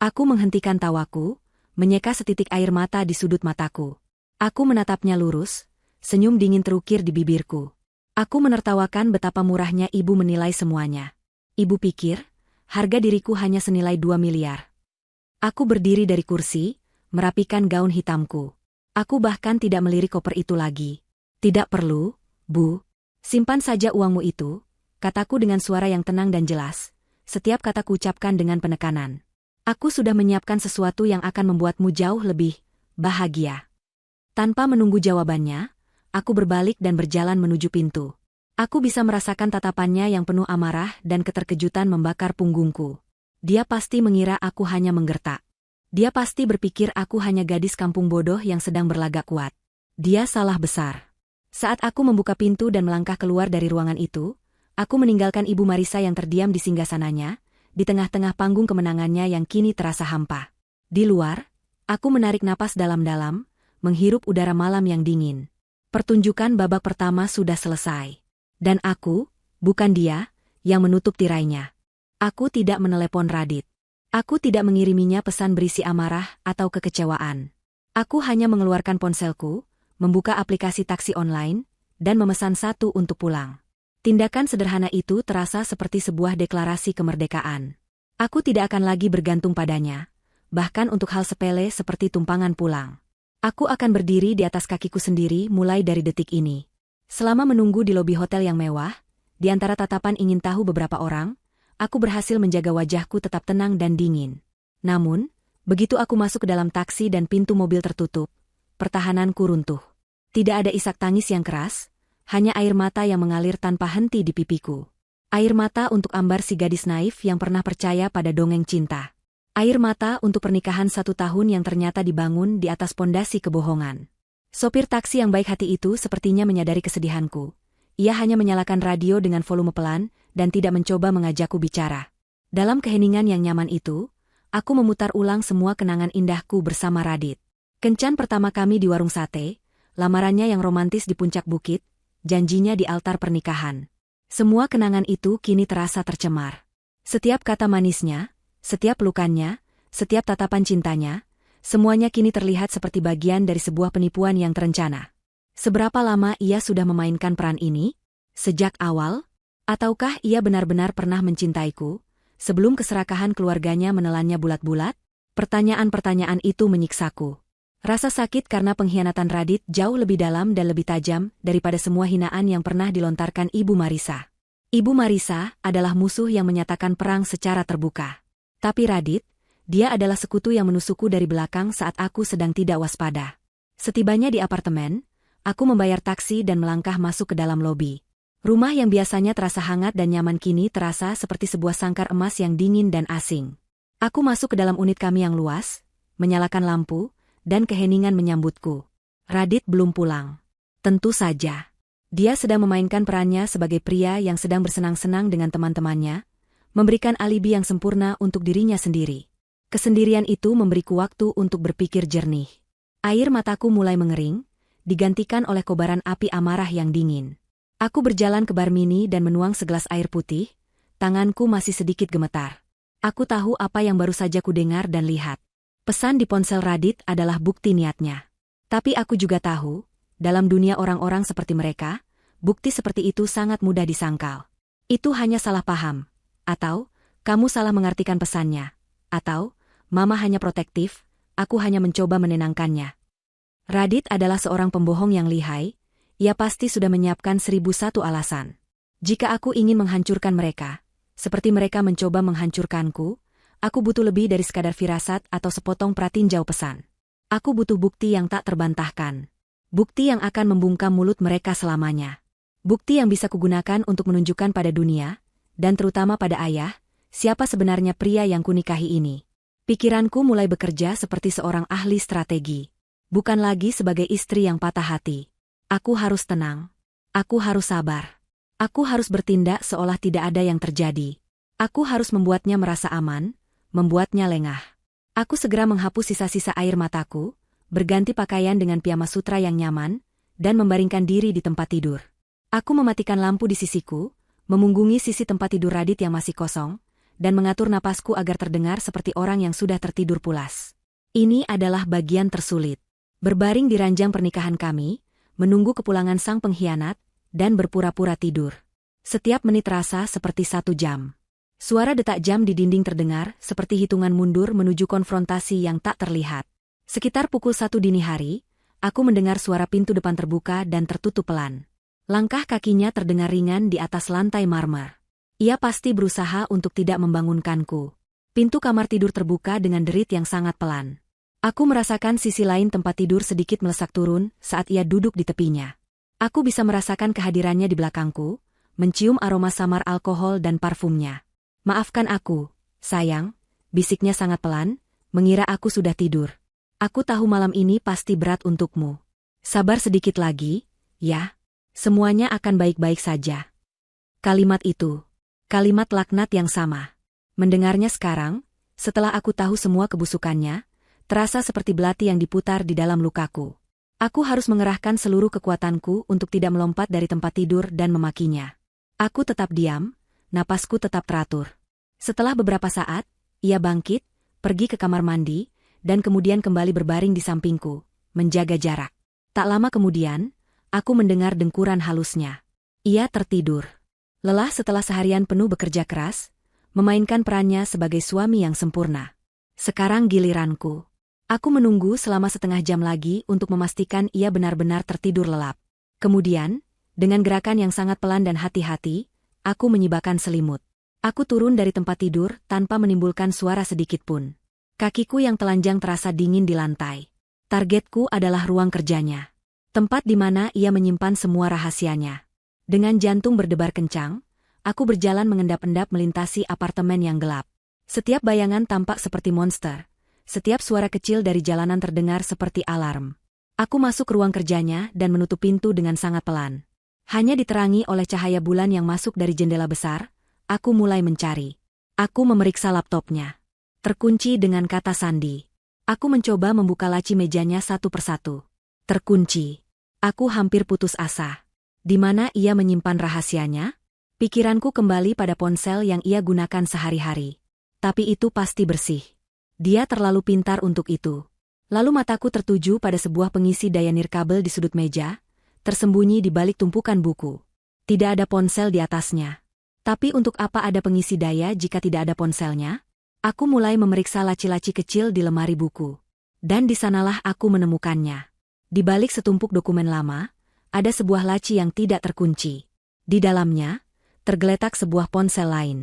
Aku menghentikan tawaku, menyeka setitik air mata di sudut mataku. Aku menatapnya lurus, senyum dingin terukir di bibirku. Aku menertawakan betapa murahnya ibu menilai semuanya. Ibu pikir, harga diriku hanya senilai 2 miliar. Aku berdiri dari kursi, merapikan gaun hitamku. Aku bahkan tidak melirik koper itu lagi. Tidak perlu, Bu. Simpan saja uangmu itu, kataku dengan suara yang tenang dan jelas. Setiap kataku ucapkan dengan penekanan. Aku sudah menyiapkan sesuatu yang akan membuatmu jauh lebih bahagia. Tanpa menunggu jawabannya, aku berbalik dan berjalan menuju pintu. Aku bisa merasakan tatapannya yang penuh amarah dan keterkejutan membakar punggungku. Dia pasti mengira aku hanya menggertak. Dia pasti berpikir aku hanya gadis kampung bodoh yang sedang berlagak kuat. Dia salah besar. Saat aku membuka pintu dan melangkah keluar dari ruangan itu, aku meninggalkan Ibu Marisa yang terdiam di singgasananya, di tengah-tengah panggung kemenangannya yang kini terasa hampa. Di luar, aku menarik napas dalam-dalam, menghirup udara malam yang dingin. Pertunjukan babak pertama sudah selesai. Dan aku, bukan dia, yang menutup tirainya. Aku tidak menelepon Radit. Aku tidak mengiriminya pesan berisi amarah atau kekecewaan. Aku hanya mengeluarkan ponselku, membuka aplikasi taksi online, dan memesan satu untuk pulang. Tindakan sederhana itu terasa seperti sebuah deklarasi kemerdekaan. Aku tidak akan lagi bergantung padanya, bahkan untuk hal sepele seperti tumpangan pulang. Aku akan berdiri di atas kakiku sendiri mulai dari detik ini. Selama menunggu di lobi hotel yang mewah, di antara tatapan ingin tahu beberapa orang, aku berhasil menjaga wajahku tetap tenang dan dingin. Namun, begitu aku masuk ke dalam taksi dan pintu mobil tertutup, pertahananku runtuh. Tidak ada isak tangis yang keras, hanya air mata yang mengalir tanpa henti di pipiku. Air mata untuk Ambar si gadis naif yang pernah percaya pada dongeng cinta. Air mata untuk pernikahan 1 tahun yang ternyata dibangun di atas pondasi kebohongan. Sopir taksi yang baik hati itu sepertinya menyadari kesedihanku. Ia hanya menyalakan radio dengan volume pelan dan tidak mencoba mengajakku bicara. Dalam keheningan yang nyaman itu, aku memutar ulang semua kenangan indahku bersama Radit. Kencan pertama kami di warung sate, lamarannya yang romantis di puncak bukit, janjinya di altar pernikahan. Semua kenangan itu kini terasa tercemar. Setiap kata manisnya, setiap pelukannya, setiap tatapan cintanya, Semuanya kini terlihat seperti bagian dari sebuah penipuan yang terencana. Seberapa lama ia sudah memainkan peran ini? Sejak awal? Ataukah ia benar-benar pernah mencintaiku, sebelum keserakahan keluarganya menelannya bulat-bulat? Pertanyaan-pertanyaan itu menyiksaku. Rasa sakit karena pengkhianatan Radit jauh lebih dalam dan lebih tajam daripada semua hinaan yang pernah dilontarkan Ibu Marisa. Ibu Marisa adalah musuh yang menyatakan perang secara terbuka. Tapi Radit, dia adalah sekutu yang menusukku dari belakang saat aku sedang tidak waspada. Setibanya di apartemen, aku membayar taksi dan melangkah masuk ke dalam lobi. Rumah yang biasanya terasa hangat dan nyaman kini terasa seperti sebuah sangkar emas yang dingin dan asing. Aku masuk ke dalam unit kami yang luas, menyalakan lampu, dan keheningan menyambutku. Radit belum pulang. Tentu saja. Dia sedang memainkan perannya sebagai pria yang sedang bersenang-senang dengan teman-temannya, memberikan alibi yang sempurna untuk dirinya sendiri. Kesendirian itu memberiku waktu untuk berpikir jernih. Air mataku mulai mengering, digantikan oleh kobaran api amarah yang dingin. Aku berjalan ke bar mini dan menuang segelas air putih, tanganku masih sedikit gemetar. Aku tahu apa yang baru saja kudengar dan lihat. Pesan di ponsel Radit adalah bukti niatnya. Tapi aku juga tahu, dalam dunia orang-orang seperti mereka, bukti seperti itu sangat mudah disangkal. Itu hanya salah paham. Atau, kamu salah mengartikan pesannya. Atau, Mama hanya protektif, aku hanya mencoba menenangkannya. Radit adalah seorang pembohong yang lihai. Ia pasti sudah menyiapkan 1001 alasan. Jika aku ingin menghancurkan mereka, seperti mereka mencoba menghancurkanku, aku butuh lebih dari sekadar firasat atau sepotong pratinjau pesan. Aku butuh bukti yang tak terbantahkan. Bukti yang akan membungkam mulut mereka selamanya. Bukti yang bisa kugunakan untuk menunjukkan pada dunia, dan terutama pada ayah, siapa sebenarnya pria yang kunikahi ini. Pikiranku mulai bekerja seperti seorang ahli strategi. Bukan lagi sebagai istri yang patah hati. Aku harus tenang. Aku harus sabar. Aku harus bertindak seolah tidak ada yang terjadi. Aku harus membuatnya merasa aman, membuatnya lengah. Aku segera menghapus sisa-sisa air mataku, berganti pakaian dengan piyama sutra yang nyaman, dan membaringkan diri di tempat tidur. Aku mematikan lampu di sisiku, memunggungi sisi tempat tidur Radit yang masih kosong, dan mengatur napasku agar terdengar seperti orang yang sudah tertidur pulas. Ini adalah bagian tersulit. Berbaring di ranjang pernikahan kami, menunggu kepulangan sang pengkhianat, dan berpura-pura tidur. Setiap menit terasa seperti 1 jam. Suara detak jam di dinding terdengar seperti hitungan mundur menuju konfrontasi yang tak terlihat. Sekitar pukul 1 dini hari, aku mendengar suara pintu depan terbuka dan tertutup pelan. Langkah kakinya terdengar ringan di atas lantai marmer. Ia pasti berusaha untuk tidak membangunkanku. Pintu kamar tidur terbuka dengan derit yang sangat pelan. Aku merasakan sisi lain tempat tidur sedikit melesak turun saat ia duduk di tepinya. Aku bisa merasakan kehadirannya di belakangku, mencium aroma samar alkohol dan parfumnya. Maafkan aku, sayang, bisiknya sangat pelan, mengira aku sudah tidur. Aku tahu malam ini pasti berat untukmu. Sabar sedikit lagi, ya. Semuanya akan baik-baik saja. Kalimat itu. Kalimat laknat yang sama. Mendengarnya sekarang, setelah aku tahu semua kebusukannya, terasa seperti belati yang diputar di dalam lukaku. Aku harus mengerahkan seluruh kekuatanku untuk tidak melompat dari tempat tidur dan memakinya. Aku tetap diam, napasku tetap teratur. Setelah beberapa saat, ia bangkit, pergi ke kamar mandi, dan kemudian kembali berbaring di sampingku, menjaga jarak. Tak lama kemudian, aku mendengar dengkuran halusnya. Ia tertidur. Lelah setelah seharian penuh bekerja keras, memainkan perannya sebagai suami yang sempurna. Sekarang giliranku. Aku menunggu selama setengah jam lagi untuk memastikan ia benar-benar tertidur lelap. Kemudian, dengan gerakan yang sangat pelan dan hati-hati, aku menyibakkan selimut. Aku turun dari tempat tidur tanpa menimbulkan suara sedikit pun. Kakiku yang telanjang terasa dingin di lantai. Targetku adalah ruang kerjanya. Tempat di mana ia menyimpan semua rahasianya. Dengan jantung berdebar kencang, aku berjalan mengendap-endap melintasi apartemen yang gelap. Setiap bayangan tampak seperti monster. Setiap suara kecil dari jalanan terdengar seperti alarm. Aku masuk ke ruang kerjanya dan menutup pintu dengan sangat pelan. Hanya diterangi oleh cahaya bulan yang masuk dari jendela besar, aku mulai mencari. Aku memeriksa laptopnya. Terkunci dengan kata sandi. Aku mencoba membuka laci mejanya satu persatu. Terkunci. Aku hampir putus asa. Di mana ia menyimpan rahasianya? Pikiranku kembali pada ponsel yang ia gunakan sehari-hari. Tapi itu pasti bersih. Dia terlalu pintar untuk itu. Lalu mataku tertuju pada sebuah pengisi daya nirkabel di sudut meja, tersembunyi di balik tumpukan buku. Tidak ada ponsel di atasnya. Tapi untuk apa ada pengisi daya jika tidak ada ponselnya? Aku mulai memeriksa laci-laci kecil di lemari buku. Dan di sanalah aku menemukannya. Di balik setumpuk dokumen lama, ada sebuah laci yang tidak terkunci. Di dalamnya, tergeletak sebuah ponsel lain.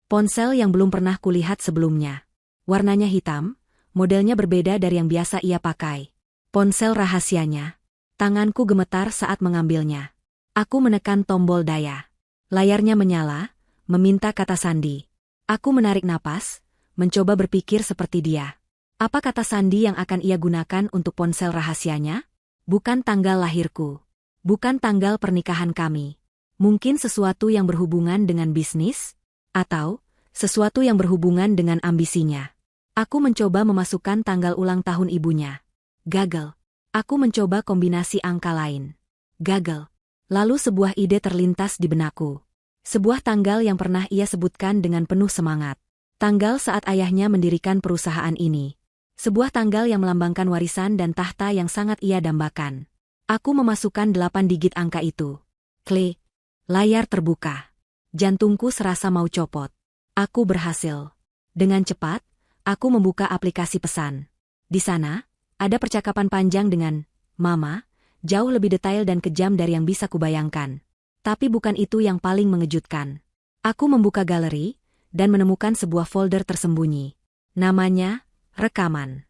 Ponsel yang belum pernah kulihat sebelumnya. Warnanya hitam, modelnya berbeda dari yang biasa ia pakai. Ponsel rahasianya. Tanganku gemetar saat mengambilnya. Aku menekan tombol daya. Layarnya menyala, meminta kata sandi. Aku menarik napas, mencoba berpikir seperti dia. Apa kata sandi yang akan ia gunakan untuk ponsel rahasianya? Bukan tanggal lahirku. Bukan tanggal pernikahan kami. Mungkin sesuatu yang berhubungan dengan bisnis? Atau sesuatu yang berhubungan dengan ambisinya. Aku mencoba memasukkan tanggal ulang tahun ibunya. Gagal. Aku mencoba kombinasi angka lain. Gagal. Lalu sebuah ide terlintas di benakku. Sebuah tanggal yang pernah ia sebutkan dengan penuh semangat. Tanggal saat ayahnya mendirikan perusahaan ini. Sebuah tanggal yang melambangkan warisan dan tahta yang sangat ia dambakan. Aku memasukkan 8 digit angka itu. Klik. Layar terbuka. Jantungku serasa mau copot. Aku berhasil. Dengan cepat, aku membuka aplikasi pesan. Di sana, ada percakapan panjang dengan Mama, jauh lebih detail dan kejam dari yang bisa kubayangkan. Tapi bukan itu yang paling mengejutkan. Aku membuka galeri dan menemukan sebuah folder tersembunyi. Namanya, Rekaman.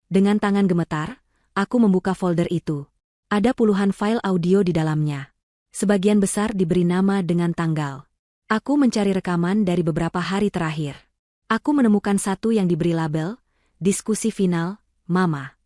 Dengan tangan gemetar, aku membuka folder itu. Ada puluhan file audio di dalamnya. Sebagian besar diberi nama dengan tanggal. Aku mencari rekaman dari beberapa hari terakhir. Aku menemukan satu yang diberi label, Diskusi Final, Mama.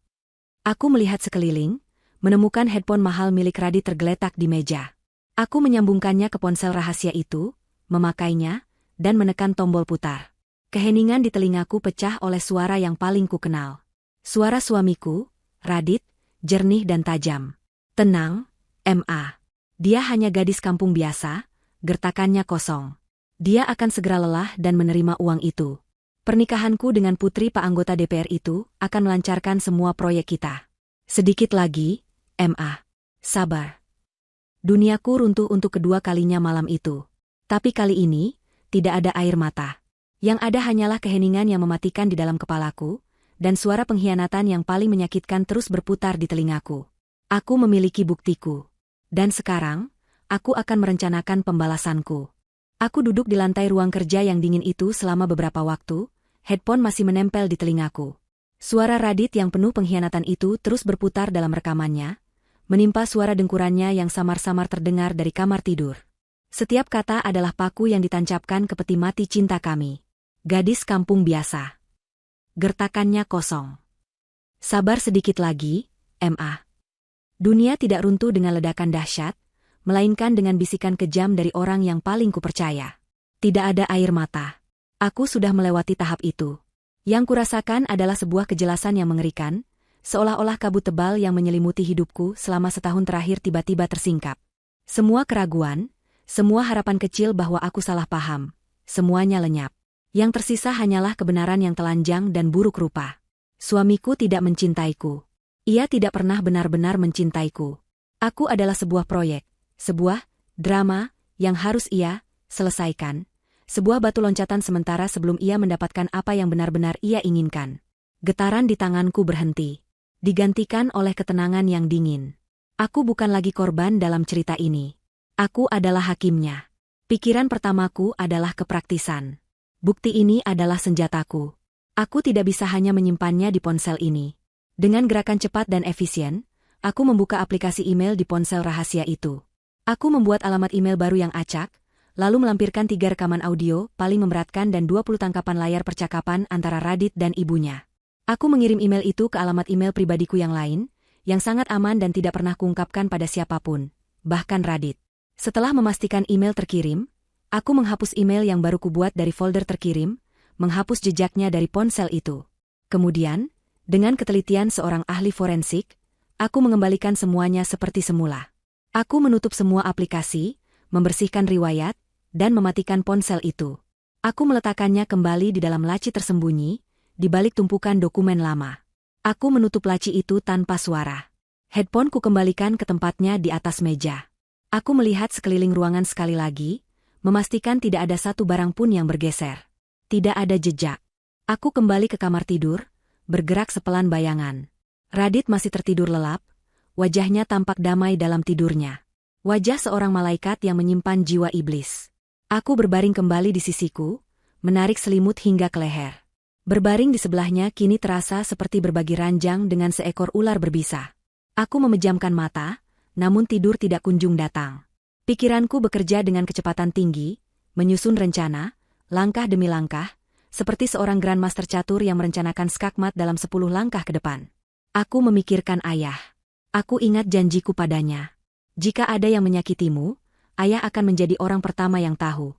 Aku melihat sekeliling, menemukan headphone mahal milik Radit tergeletak di meja. Aku menyambungkannya ke ponsel rahasia itu, memakainya, dan menekan tombol putar. Keheningan di telingaku pecah oleh suara yang paling kukenal. Suara suamiku, Radit, jernih dan tajam. Tenang, Ma. Dia hanya gadis kampung biasa, gertakannya kosong. Dia akan segera lelah dan menerima uang itu. Pernikahanku dengan putri Pak anggota DPR itu akan melancarkan semua proyek kita. Sedikit lagi, Ma. Sabar. Duniaku runtuh untuk kedua kalinya malam itu. Tapi kali ini, tidak ada air mata. Yang ada hanyalah keheningan yang mematikan di dalam kepalaku, dan suara pengkhianatan yang paling menyakitkan terus berputar di telingaku. Aku memiliki buktiku. Dan sekarang, aku akan merencanakan pembalasanku. Aku duduk di lantai ruang kerja yang dingin itu selama beberapa waktu, headphone masih menempel di telingaku. Suara Radit yang penuh pengkhianatan itu terus berputar dalam rekamannya, menimpa suara dengkurannya yang samar-samar terdengar dari kamar tidur. Setiap kata adalah paku yang ditancapkan ke peti mati cinta kami. Gadis kampung biasa. Gertakannya kosong. Sabar sedikit lagi, Ma. Dunia tidak runtuh dengan ledakan dahsyat, melainkan dengan bisikan kejam dari orang yang paling kupercaya. Tidak ada air mata. Aku sudah melewati tahap itu. Yang kurasakan adalah sebuah kejelasan yang mengerikan, seolah-olah kabut tebal yang menyelimuti hidupku selama setahun terakhir tiba-tiba tersingkap. Semua keraguan, semua harapan kecil bahwa aku salah paham, semuanya lenyap. Yang tersisa hanyalah kebenaran yang telanjang dan buruk rupa. Suamiku tidak mencintaiku. Ia tidak pernah benar-benar mencintaiku. Aku adalah sebuah proyek, sebuah drama yang harus ia selesaikan. Sebuah batu loncatan sementara sebelum ia mendapatkan apa yang benar-benar ia inginkan. Getaran di tanganku berhenti. Digantikan oleh ketenangan yang dingin. Aku bukan lagi korban dalam cerita ini. Aku adalah hakimnya. Pikiran pertamaku adalah kepraktisan. Bukti ini adalah senjataku. Aku tidak bisa hanya menyimpannya di ponsel ini. Dengan gerakan cepat dan efisien, aku membuka aplikasi email di ponsel rahasia itu. Aku membuat alamat email baru yang acak, lalu melampirkan 3 rekaman audio paling memberatkan dan 20 tangkapan layar percakapan antara Radit dan ibunya. Aku mengirim email itu ke alamat email pribadiku yang lain, yang sangat aman dan tidak pernah kuungkapkan pada siapapun, bahkan Radit. Setelah memastikan email terkirim, aku menghapus email yang baru kubuat dari folder terkirim, menghapus jejaknya dari ponsel itu. Kemudian, dengan ketelitian seorang ahli forensik, aku mengembalikan semuanya seperti semula. Aku menutup semua aplikasi, membersihkan riwayat, dan mematikan ponsel itu. Aku meletakkannya kembali di dalam laci tersembunyi, di balik tumpukan dokumen lama. Aku menutup laci itu tanpa suara. Headphone ku kembalikan ke tempatnya di atas meja. Aku melihat sekeliling ruangan sekali lagi, memastikan tidak ada satu barang pun yang bergeser. Tidak ada jejak. Aku kembali ke kamar tidur, bergerak sepelan bayangan. Radit masih tertidur lelap, wajahnya tampak damai dalam tidurnya. Wajah seorang malaikat yang menyimpan jiwa iblis. Aku berbaring kembali di sisiku, menarik selimut hingga ke leher. Berbaring di sebelahnya kini terasa seperti berbagi ranjang dengan seekor ular berbisa. Aku memejamkan mata, namun tidur tidak kunjung datang. Pikiranku bekerja dengan kecepatan tinggi, menyusun rencana, langkah demi langkah, seperti seorang grandmaster catur yang merencanakan skakmat dalam 10 langkah ke depan. Aku memikirkan ayah. Aku ingat janjiku padanya. Jika ada yang menyakitimu, ayah akan menjadi orang pertama yang tahu.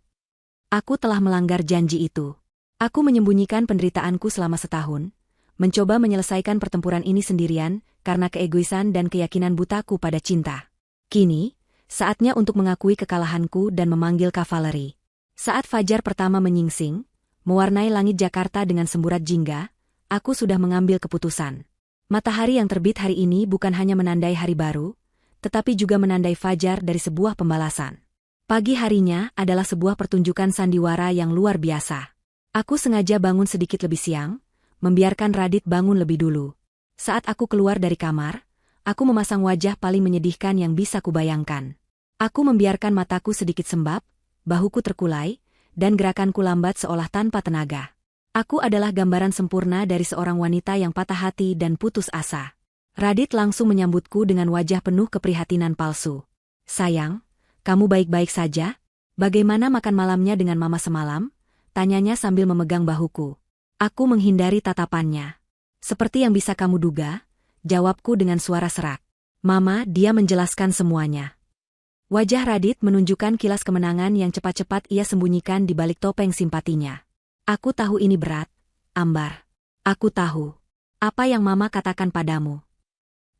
Aku telah melanggar janji itu. Aku menyembunyikan penderitaanku selama setahun, mencoba menyelesaikan pertempuran ini sendirian karena keegoisan dan keyakinan butaku pada cinta. Kini, saatnya untuk mengakui kekalahanku dan memanggil kavaleri. Saat fajar pertama menyingsing, mewarnai langit Jakarta dengan semburat jingga, aku sudah mengambil keputusan. Matahari yang terbit hari ini bukan hanya menandai hari baru, tetapi juga menandai fajar dari sebuah pembalasan. Pagi harinya adalah sebuah pertunjukan sandiwara yang luar biasa. Aku sengaja bangun sedikit lebih siang, membiarkan Radit bangun lebih dulu. Saat aku keluar dari kamar, aku memasang wajah paling menyedihkan yang bisa kubayangkan. Aku membiarkan mataku sedikit sembab, bahuku terkulai, dan gerakanku lambat seolah tanpa tenaga. Aku adalah gambaran sempurna dari seorang wanita yang patah hati dan putus asa. Radit langsung menyambutku dengan wajah penuh keprihatinan palsu. "Sayang, kamu baik-baik saja? Bagaimana makan malamnya dengan mama semalam?" Tanyanya sambil memegang bahuku. Aku menghindari tatapannya. "Seperti yang bisa kamu duga," jawabku dengan suara serak. "Mama," dia menjelaskan semuanya. Wajah Radit menunjukkan kilas kemenangan yang cepat-cepat ia sembunyikan di balik topeng simpatinya. "Aku tahu ini berat, Ambar. Aku tahu. Apa yang mama katakan padamu?"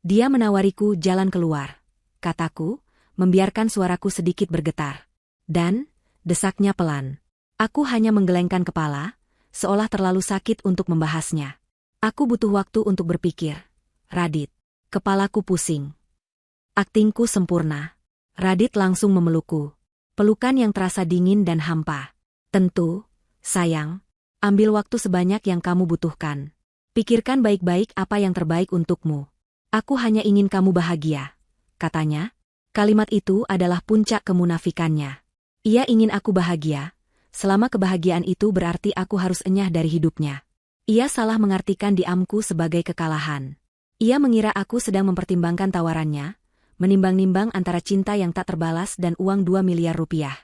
Dia menawariku jalan keluar, kataku, membiarkan suaraku sedikit bergetar. Dan, desaknya pelan. Aku hanya menggelengkan kepala, seolah terlalu sakit untuk membahasnya. "Aku butuh waktu untuk berpikir, Radit. Kepalaku pusing." "Aktingku sempurna." Radit langsung memelukku. Pelukan yang terasa dingin dan hampa. "Tentu, sayang. Ambil waktu sebanyak yang kamu butuhkan. Pikirkan baik-baik apa yang terbaik untukmu. Aku hanya ingin kamu bahagia," katanya. Kalimat itu adalah puncak kemunafikannya. Ia ingin aku bahagia, selama kebahagiaan itu berarti aku harus enyah dari hidupnya. Ia salah mengartikan diamku sebagai kekalahan. Ia mengira aku sedang mempertimbangkan tawarannya, menimbang-nimbang antara cinta yang tak terbalas dan uang 2 miliar rupiah.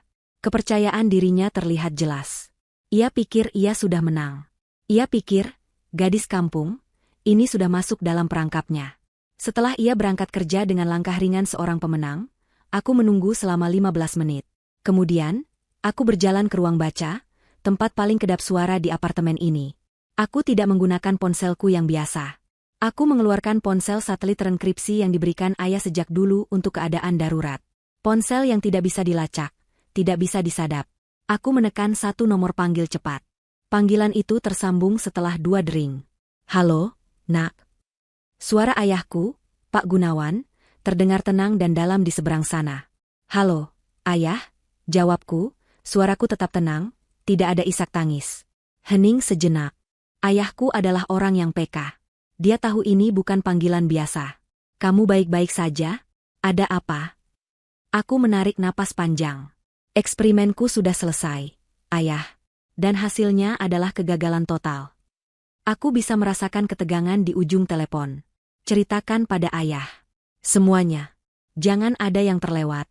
Kepercayaan dirinya terlihat jelas. Ia pikir ia sudah menang. Ia pikir, gadis kampung, ini sudah masuk dalam perangkapnya. Setelah ia berangkat kerja dengan langkah ringan seorang pemenang, aku menunggu selama 15 menit. Kemudian, aku berjalan ke ruang baca, tempat paling kedap suara di apartemen ini. Aku tidak menggunakan ponselku yang biasa. Aku mengeluarkan ponsel satelit terenkripsi yang diberikan ayah sejak dulu untuk keadaan darurat. Ponsel yang tidak bisa dilacak, tidak bisa disadap. Aku menekan satu nomor panggil cepat. Panggilan itu tersambung setelah 2 dering. "Halo, Nak." Suara ayahku, Pak Gunawan, terdengar tenang dan dalam di seberang sana. "Halo, Ayah," jawabku. Suaraku tetap tenang, tidak ada isak tangis. Hening sejenak. Ayahku adalah orang yang peka. Dia tahu ini bukan panggilan biasa. "Kamu baik-baik saja? Ada apa?" Aku menarik napas panjang. "Eksperimenku sudah selesai, Ayah. Dan hasilnya adalah kegagalan total." Aku bisa merasakan ketegangan di ujung telepon. "Ceritakan pada ayah. Semuanya. Jangan ada yang terlewat."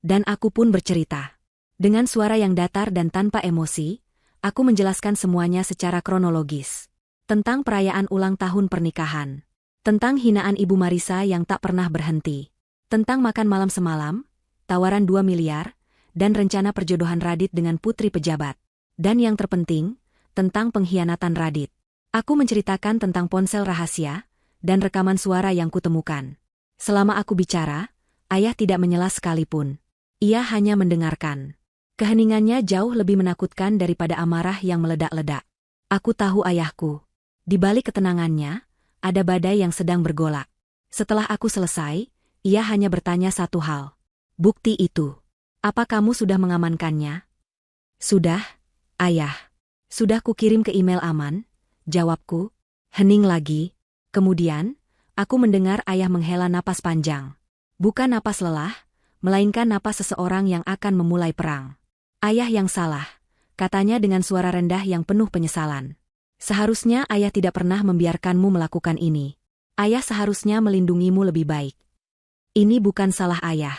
Dan aku pun bercerita. Dengan suara yang datar dan tanpa emosi, aku menjelaskan semuanya secara kronologis. Tentang perayaan ulang tahun pernikahan. Tentang hinaan Ibu Marisa yang tak pernah berhenti. Tentang makan malam semalam, tawaran 2 miliar, dan rencana perjodohan Radit dengan putri pejabat. Dan yang terpenting, tentang pengkhianatan Radit. Aku menceritakan tentang ponsel rahasia, dan rekaman suara yang kutemukan. Selama aku bicara, ayah tidak menyela sekalipun. Ia hanya mendengarkan. Keheningannya jauh lebih menakutkan daripada amarah yang meledak-ledak. Aku tahu ayahku. Di balik ketenangannya, ada badai yang sedang bergolak. Setelah aku selesai, ia hanya bertanya satu hal. Bukti itu. Apa kamu sudah mengamankannya? Sudah, Ayah. Sudah kukirim ke email aman, jawabku. Hening lagi. Kemudian, aku mendengar Ayah menghela napas panjang. Bukan napas lelah, melainkan napas seseorang yang akan memulai perang. Ayah yang salah, katanya dengan suara rendah yang penuh penyesalan. Seharusnya Ayah tidak pernah membiarkanmu melakukan ini. Ayah seharusnya melindungimu lebih baik. Ini bukan salah Ayah.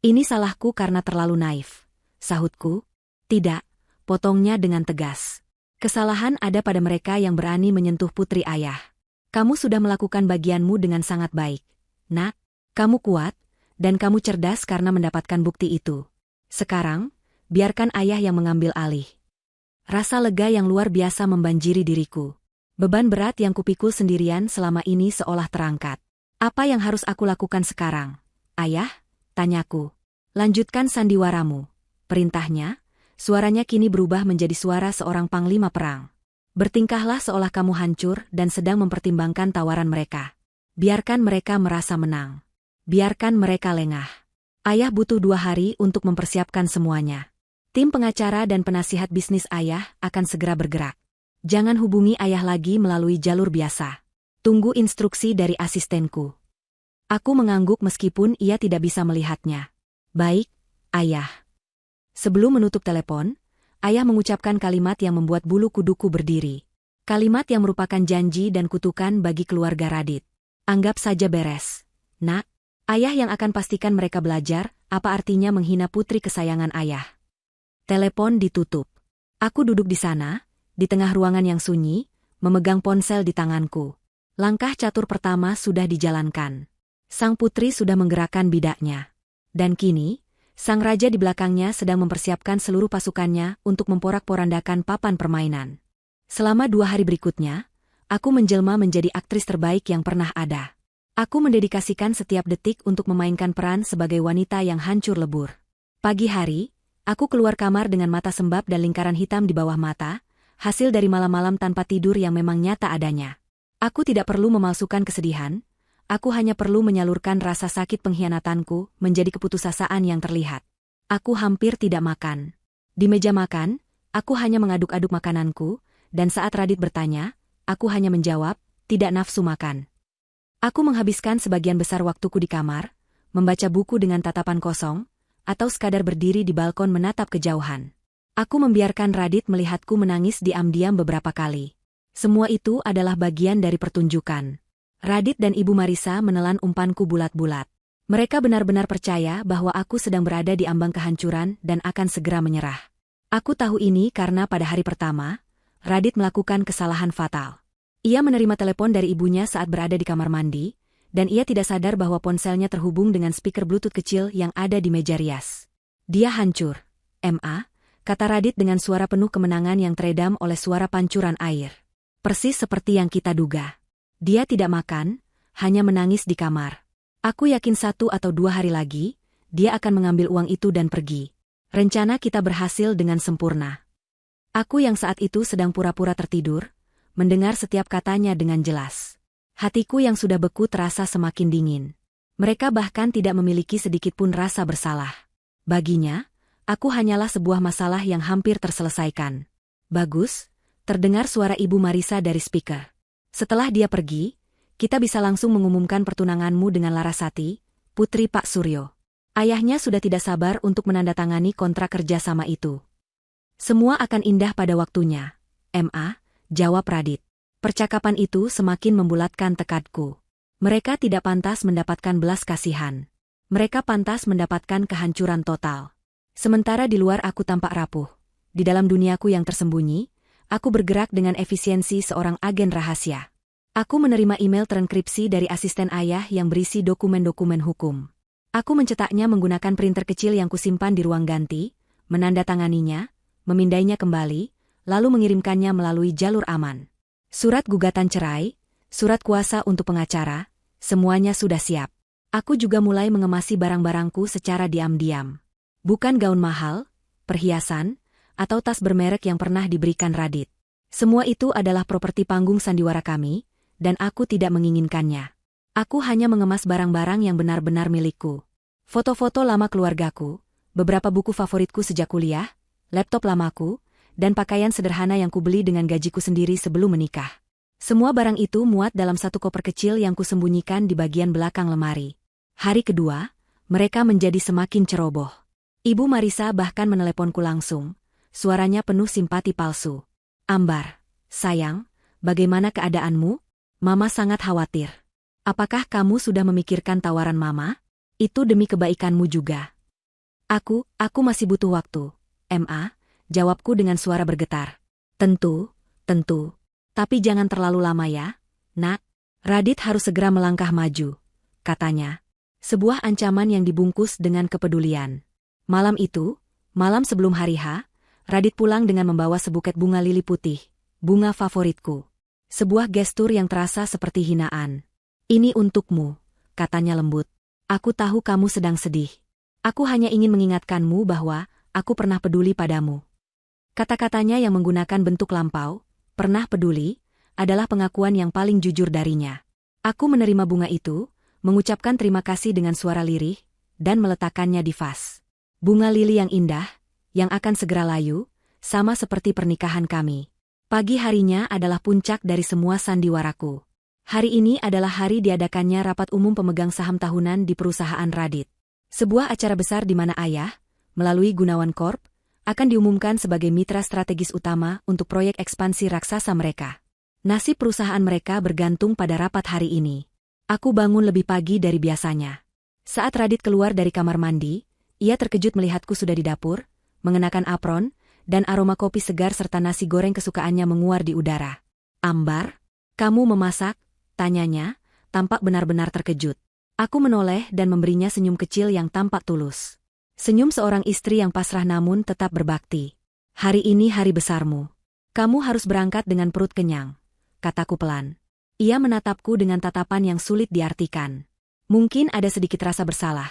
Ini salahku karena terlalu naif, sahutku. Tidak, potongnya dengan tegas. Kesalahan ada pada mereka yang berani menyentuh putri Ayah. Kamu sudah melakukan bagianmu dengan sangat baik. Nak, kamu kuat, dan kamu cerdas karena mendapatkan bukti itu. Sekarang, biarkan Ayah yang mengambil alih. Rasa lega yang luar biasa membanjiri diriku. Beban berat yang kupikul sendirian selama ini seolah terangkat. Apa yang harus aku lakukan sekarang? Ayah, tanyaku. Lanjutkan sandiwaramu. Perintahnya, suaranya kini berubah menjadi suara seorang panglima perang. Bertingkahlah seolah kamu hancur dan sedang mempertimbangkan tawaran mereka. Biarkan mereka merasa menang. Biarkan mereka lengah. Ayah butuh 2 hari untuk mempersiapkan semuanya. Tim pengacara dan penasihat bisnis Ayah akan segera bergerak. Jangan hubungi Ayah lagi melalui jalur biasa. Tunggu instruksi dari asistenku. Aku mengangguk meskipun ia tidak bisa melihatnya. Baik, Ayah. Sebelum menutup telepon, Ayah mengucapkan kalimat yang membuat bulu kuduku berdiri. Kalimat yang merupakan janji dan kutukan bagi keluarga Radit. Anggap saja beres. Nak, Ayah yang akan pastikan mereka belajar, apa artinya menghina putri kesayangan Ayah. Telepon ditutup. Aku duduk di sana, di tengah ruangan yang sunyi, memegang ponsel di tanganku. Langkah catur pertama sudah dijalankan. Sang putri sudah menggerakkan bidaknya. Dan kini, sang raja di belakangnya sedang mempersiapkan seluruh pasukannya untuk memporak-porandakan papan permainan. Selama 2 hari berikutnya, aku menjelma menjadi aktris terbaik yang pernah ada. Aku mendedikasikan setiap detik untuk memainkan peran sebagai wanita yang hancur lebur. Pagi hari, aku keluar kamar dengan mata sembab dan lingkaran hitam di bawah mata, hasil dari malam-malam tanpa tidur yang memang nyata adanya. Aku tidak perlu memalsukan kesedihan, aku hanya perlu menyalurkan rasa sakit pengkhianatanku menjadi keputusasaan yang terlihat. Aku hampir tidak makan. Di meja makan, aku hanya mengaduk-aduk makananku, dan saat Radit bertanya, aku hanya menjawab, tidak nafsu makan. Aku menghabiskan sebagian besar waktuku di kamar, membaca buku dengan tatapan kosong, atau sekadar berdiri di balkon menatap kejauhan. Aku membiarkan Radit melihatku menangis diam-diam beberapa kali. Semua itu adalah bagian dari pertunjukan. Radit dan Ibu Marisa menelan umpanku bulat-bulat. Mereka benar-benar percaya bahwa aku sedang berada di ambang kehancuran dan akan segera menyerah. Aku tahu ini karena pada hari pertama, Radit melakukan kesalahan fatal. Ia menerima telepon dari ibunya saat berada di kamar mandi, dan ia tidak sadar bahwa ponselnya terhubung dengan speaker Bluetooth kecil yang ada di meja rias. Dia hancur. Ma, kata Radit dengan suara penuh kemenangan yang teredam oleh suara pancuran air. Persis seperti yang kita duga. Dia tidak makan, hanya menangis di kamar. Aku yakin 1 atau 2 hari lagi, dia akan mengambil uang itu dan pergi. Rencana kita berhasil dengan sempurna. Aku yang saat itu sedang pura-pura tertidur, mendengar setiap katanya dengan jelas. Hatiku yang sudah beku terasa semakin dingin. Mereka bahkan tidak memiliki sedikitpun rasa bersalah. Baginya, aku hanyalah sebuah masalah yang hampir terselesaikan. Bagus, terdengar suara Ibu Marisa dari speaker. Setelah dia pergi, kita bisa langsung mengumumkan pertunanganmu dengan Larasati, putri Pak Suryo. Ayahnya sudah tidak sabar untuk menandatangani kontrak kerjasama itu. Semua akan indah pada waktunya. Ma, jawab Radit. Percakapan itu semakin membulatkan tekadku. Mereka tidak pantas mendapatkan belas kasihan. Mereka pantas mendapatkan kehancuran total. Sementara di luar aku tampak rapuh. Di dalam duniaku yang tersembunyi, aku bergerak dengan efisiensi seorang agen rahasia. Aku menerima email terenkripsi dari asisten Ayah yang berisi dokumen-dokumen hukum. Aku mencetaknya menggunakan printer kecil yang kusimpan di ruang ganti, menandatanganinya, memindainya kembali, lalu mengirimkannya melalui jalur aman. Surat gugatan cerai, surat kuasa untuk pengacara, semuanya sudah siap. Aku juga mulai mengemasi barang-barangku secara diam-diam. Bukan gaun mahal, perhiasan, atau tas bermerek yang pernah diberikan Radit. Semua itu adalah properti panggung sandiwara kami, dan aku tidak menginginkannya. Aku hanya mengemas barang-barang yang benar-benar milikku. Foto-foto lama keluargaku, beberapa buku favoritku sejak kuliah, laptop lamaku, dan pakaian sederhana yang kubeli dengan gajiku sendiri sebelum menikah. Semua barang itu muat dalam satu koper kecil yang kusembunyikan di bagian belakang lemari. Hari kedua, mereka menjadi semakin ceroboh. Ibu Marisa bahkan meneleponku langsung. Suaranya penuh simpati palsu. "Ambar, sayang, bagaimana keadaanmu? Mama sangat khawatir. Apakah kamu sudah memikirkan tawaran Mama? Itu demi kebaikanmu juga." Aku masih butuh waktu, Ma, jawabku dengan suara bergetar. Tentu. Tapi jangan terlalu lama ya, Nak. Radit harus segera melangkah maju, katanya. Sebuah ancaman yang dibungkus dengan kepedulian. Malam itu, malam sebelum hari H, Radit pulang dengan membawa sebuket bunga lili putih, bunga favoritku. Sebuah gestur yang terasa seperti hinaan. "Ini untukmu," katanya lembut. "Aku tahu kamu sedang sedih. Aku hanya ingin mengingatkanmu bahwa aku pernah peduli padamu." Kata-katanya yang menggunakan bentuk lampau, "pernah peduli," adalah pengakuan yang paling jujur darinya. Aku menerima bunga itu, mengucapkan terima kasih dengan suara lirih, dan meletakkannya di vas. Bunga lili yang indah, yang akan segera layu, sama seperti pernikahan kami. Pagi harinya adalah puncak dari semua sandiwaraku. Hari ini adalah hari diadakannya rapat umum pemegang saham tahunan di perusahaan Radit. Sebuah acara besar di mana ayah, melalui Gunawan Corp, akan diumumkan sebagai mitra strategis utama untuk proyek ekspansi raksasa mereka. Nasib perusahaan mereka bergantung pada rapat hari ini. Aku bangun lebih pagi dari biasanya. Saat Radit keluar dari kamar mandi, ia terkejut melihatku sudah di dapur, mengenakan apron, dan aroma kopi segar serta nasi goreng kesukaannya menguar di udara. "Ambar, kamu memasak?" tanyanya, tampak benar-benar terkejut. Aku menoleh dan memberinya senyum kecil yang tampak tulus. Senyum seorang istri yang pasrah namun tetap berbakti. "Hari ini hari besarmu. Kamu harus berangkat dengan perut kenyang," kataku pelan. Ia menatapku dengan tatapan yang sulit diartikan. Mungkin ada sedikit rasa bersalah.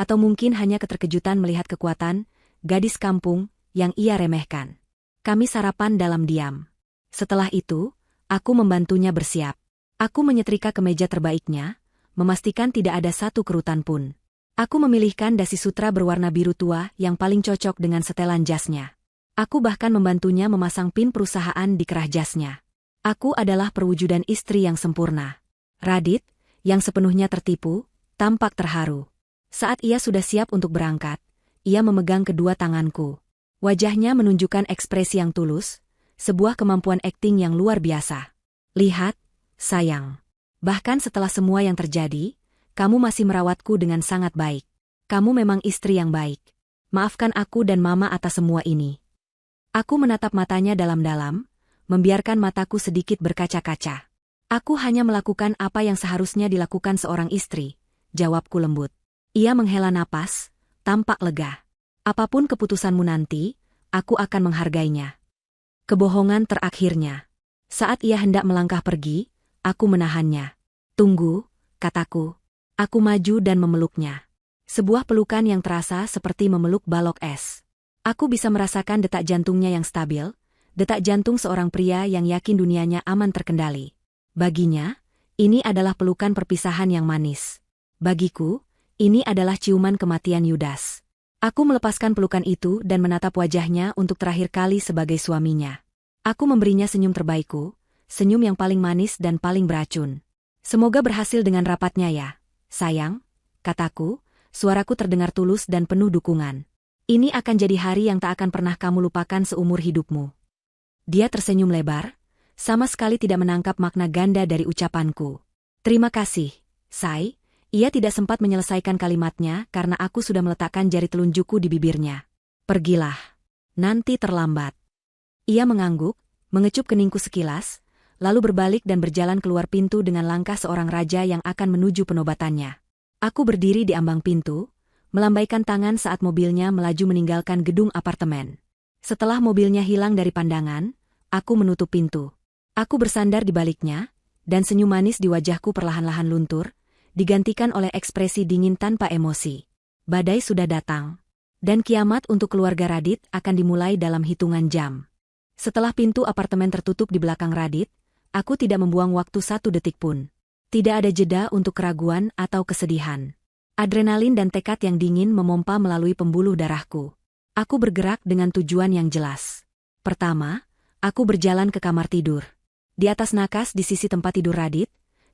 Atau mungkin hanya keterkejutan melihat kekuatan gadis kampung yang ia remehkan. Kami sarapan dalam diam. Setelah itu, aku membantunya bersiap. Aku menyetrika kemeja terbaiknya, memastikan tidak ada satu kerutan pun. Aku memilihkan dasi sutra berwarna biru tua yang paling cocok dengan setelan jasnya. Aku bahkan membantunya memasang pin perusahaan di kerah jasnya. Aku adalah perwujudan istri yang sempurna. Radit, yang sepenuhnya tertipu, tampak terharu. Saat ia sudah siap untuk berangkat, ia memegang kedua tanganku. Wajahnya menunjukkan ekspresi yang tulus, sebuah kemampuan akting yang luar biasa. "Lihat, sayang. Bahkan setelah semua yang terjadi, kamu masih merawatku dengan sangat baik. Kamu memang istri yang baik. Maafkan aku dan Mama atas semua ini." Aku menatap matanya dalam-dalam, membiarkan mataku sedikit berkaca-kaca. "Aku hanya melakukan apa yang seharusnya dilakukan seorang istri," jawabku lembut. Ia menghela napas, tampak lega. "Apapun keputusanmu nanti, aku akan menghargainya." Kebohongan terakhirnya. Saat ia hendak melangkah pergi, aku menahannya. "Tunggu," kataku. Aku maju dan memeluknya. Sebuah pelukan yang terasa seperti memeluk balok es. Aku bisa merasakan detak jantungnya yang stabil, detak jantung seorang pria yang yakin dunianya aman terkendali. Baginya, ini adalah pelukan perpisahan yang manis. Bagiku, ini adalah ciuman kematian Yudas. Aku melepaskan pelukan itu dan menatap wajahnya untuk terakhir kali sebagai suaminya. Aku memberinya senyum terbaikku, senyum yang paling manis dan paling beracun. "Semoga berhasil dengan rapatnya ya, sayang," kataku, suaraku terdengar tulus dan penuh dukungan. "Ini akan jadi hari yang tak akan pernah kamu lupakan seumur hidupmu." Dia tersenyum lebar, sama sekali tidak menangkap makna ganda dari ucapanku. "Terima kasih, Say." Ia tidak sempat menyelesaikan kalimatnya karena aku sudah meletakkan jari telunjukku di bibirnya. "Pergilah. Nanti terlambat." Ia mengangguk, mengecup keningku sekilas, lalu berbalik dan berjalan keluar pintu dengan langkah seorang raja yang akan menuju penobatannya. Aku berdiri di ambang pintu, melambaikan tangan saat mobilnya melaju meninggalkan gedung apartemen. Setelah mobilnya hilang dari pandangan, aku menutup pintu. Aku bersandar di baliknya, dan senyum manis di wajahku perlahan-lahan luntur, digantikan oleh ekspresi dingin tanpa emosi. Badai sudah datang. Dan kiamat untuk keluarga Radit akan dimulai dalam hitungan jam. Setelah pintu apartemen tertutup di belakang Radit, Aku tidak membuang waktu 1 detik pun. Tidak ada jeda untuk keraguan atau kesedihan. Adrenalin dan tekad yang dingin memompa melalui pembuluh darahku. Aku bergerak dengan tujuan yang jelas. Pertama, aku berjalan ke kamar tidur. Di atas nakas di sisi tempat tidur Radit,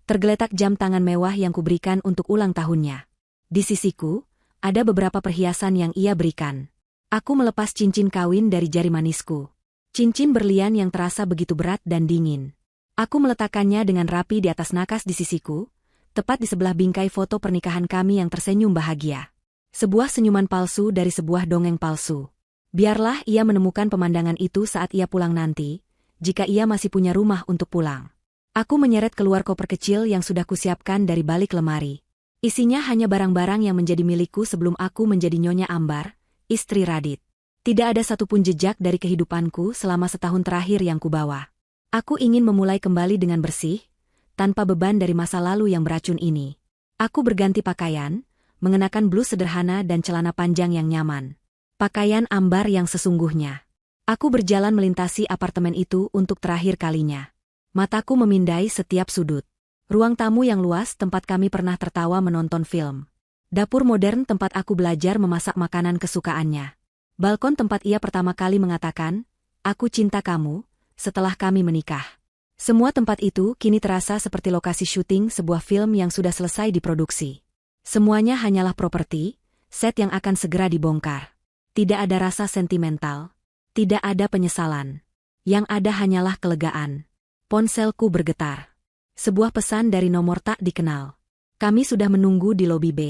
tergeletak jam tangan mewah yang kuberikan untuk ulang tahunnya. Di sisiku, ada beberapa perhiasan yang ia berikan. Aku melepas cincin kawin dari jari manisku. Cincin berlian yang terasa begitu berat dan dingin. Aku meletakkannya dengan rapi di atas nakas di sisiku, tepat di sebelah bingkai foto pernikahan kami yang tersenyum bahagia. Sebuah senyuman palsu dari sebuah dongeng palsu. Biarlah ia menemukan pemandangan itu saat ia pulang nanti, jika ia masih punya rumah untuk pulang. Aku menyeret keluar koper kecil yang sudah kusiapkan dari balik lemari. Isinya hanya barang-barang yang menjadi milikku sebelum aku menjadi Nyonya Ambar, istri Radit. Tidak ada satupun jejak dari kehidupanku selama setahun terakhir yang kubawa. Aku ingin memulai kembali dengan bersih, tanpa beban dari masa lalu yang beracun ini. Aku berganti pakaian, mengenakan blus sederhana dan celana panjang yang nyaman. Pakaian Ambar yang sesungguhnya. Aku berjalan melintasi apartemen itu untuk terakhir kalinya. Mataku memindai setiap sudut. Ruang tamu yang luas tempat kami pernah tertawa menonton film. Dapur modern tempat aku belajar memasak makanan kesukaannya. Balkon tempat ia pertama kali mengatakan, "Aku cinta kamu," setelah kami menikah. Semua tempat itu kini terasa seperti lokasi syuting sebuah film yang sudah selesai diproduksi. Semuanya hanyalah properti, set yang akan segera dibongkar. Tidak ada rasa sentimental. Tidak ada penyesalan. Yang ada hanyalah kelegaan. Ponselku bergetar. Sebuah pesan dari nomor tak dikenal. Kami sudah menunggu di lobi B.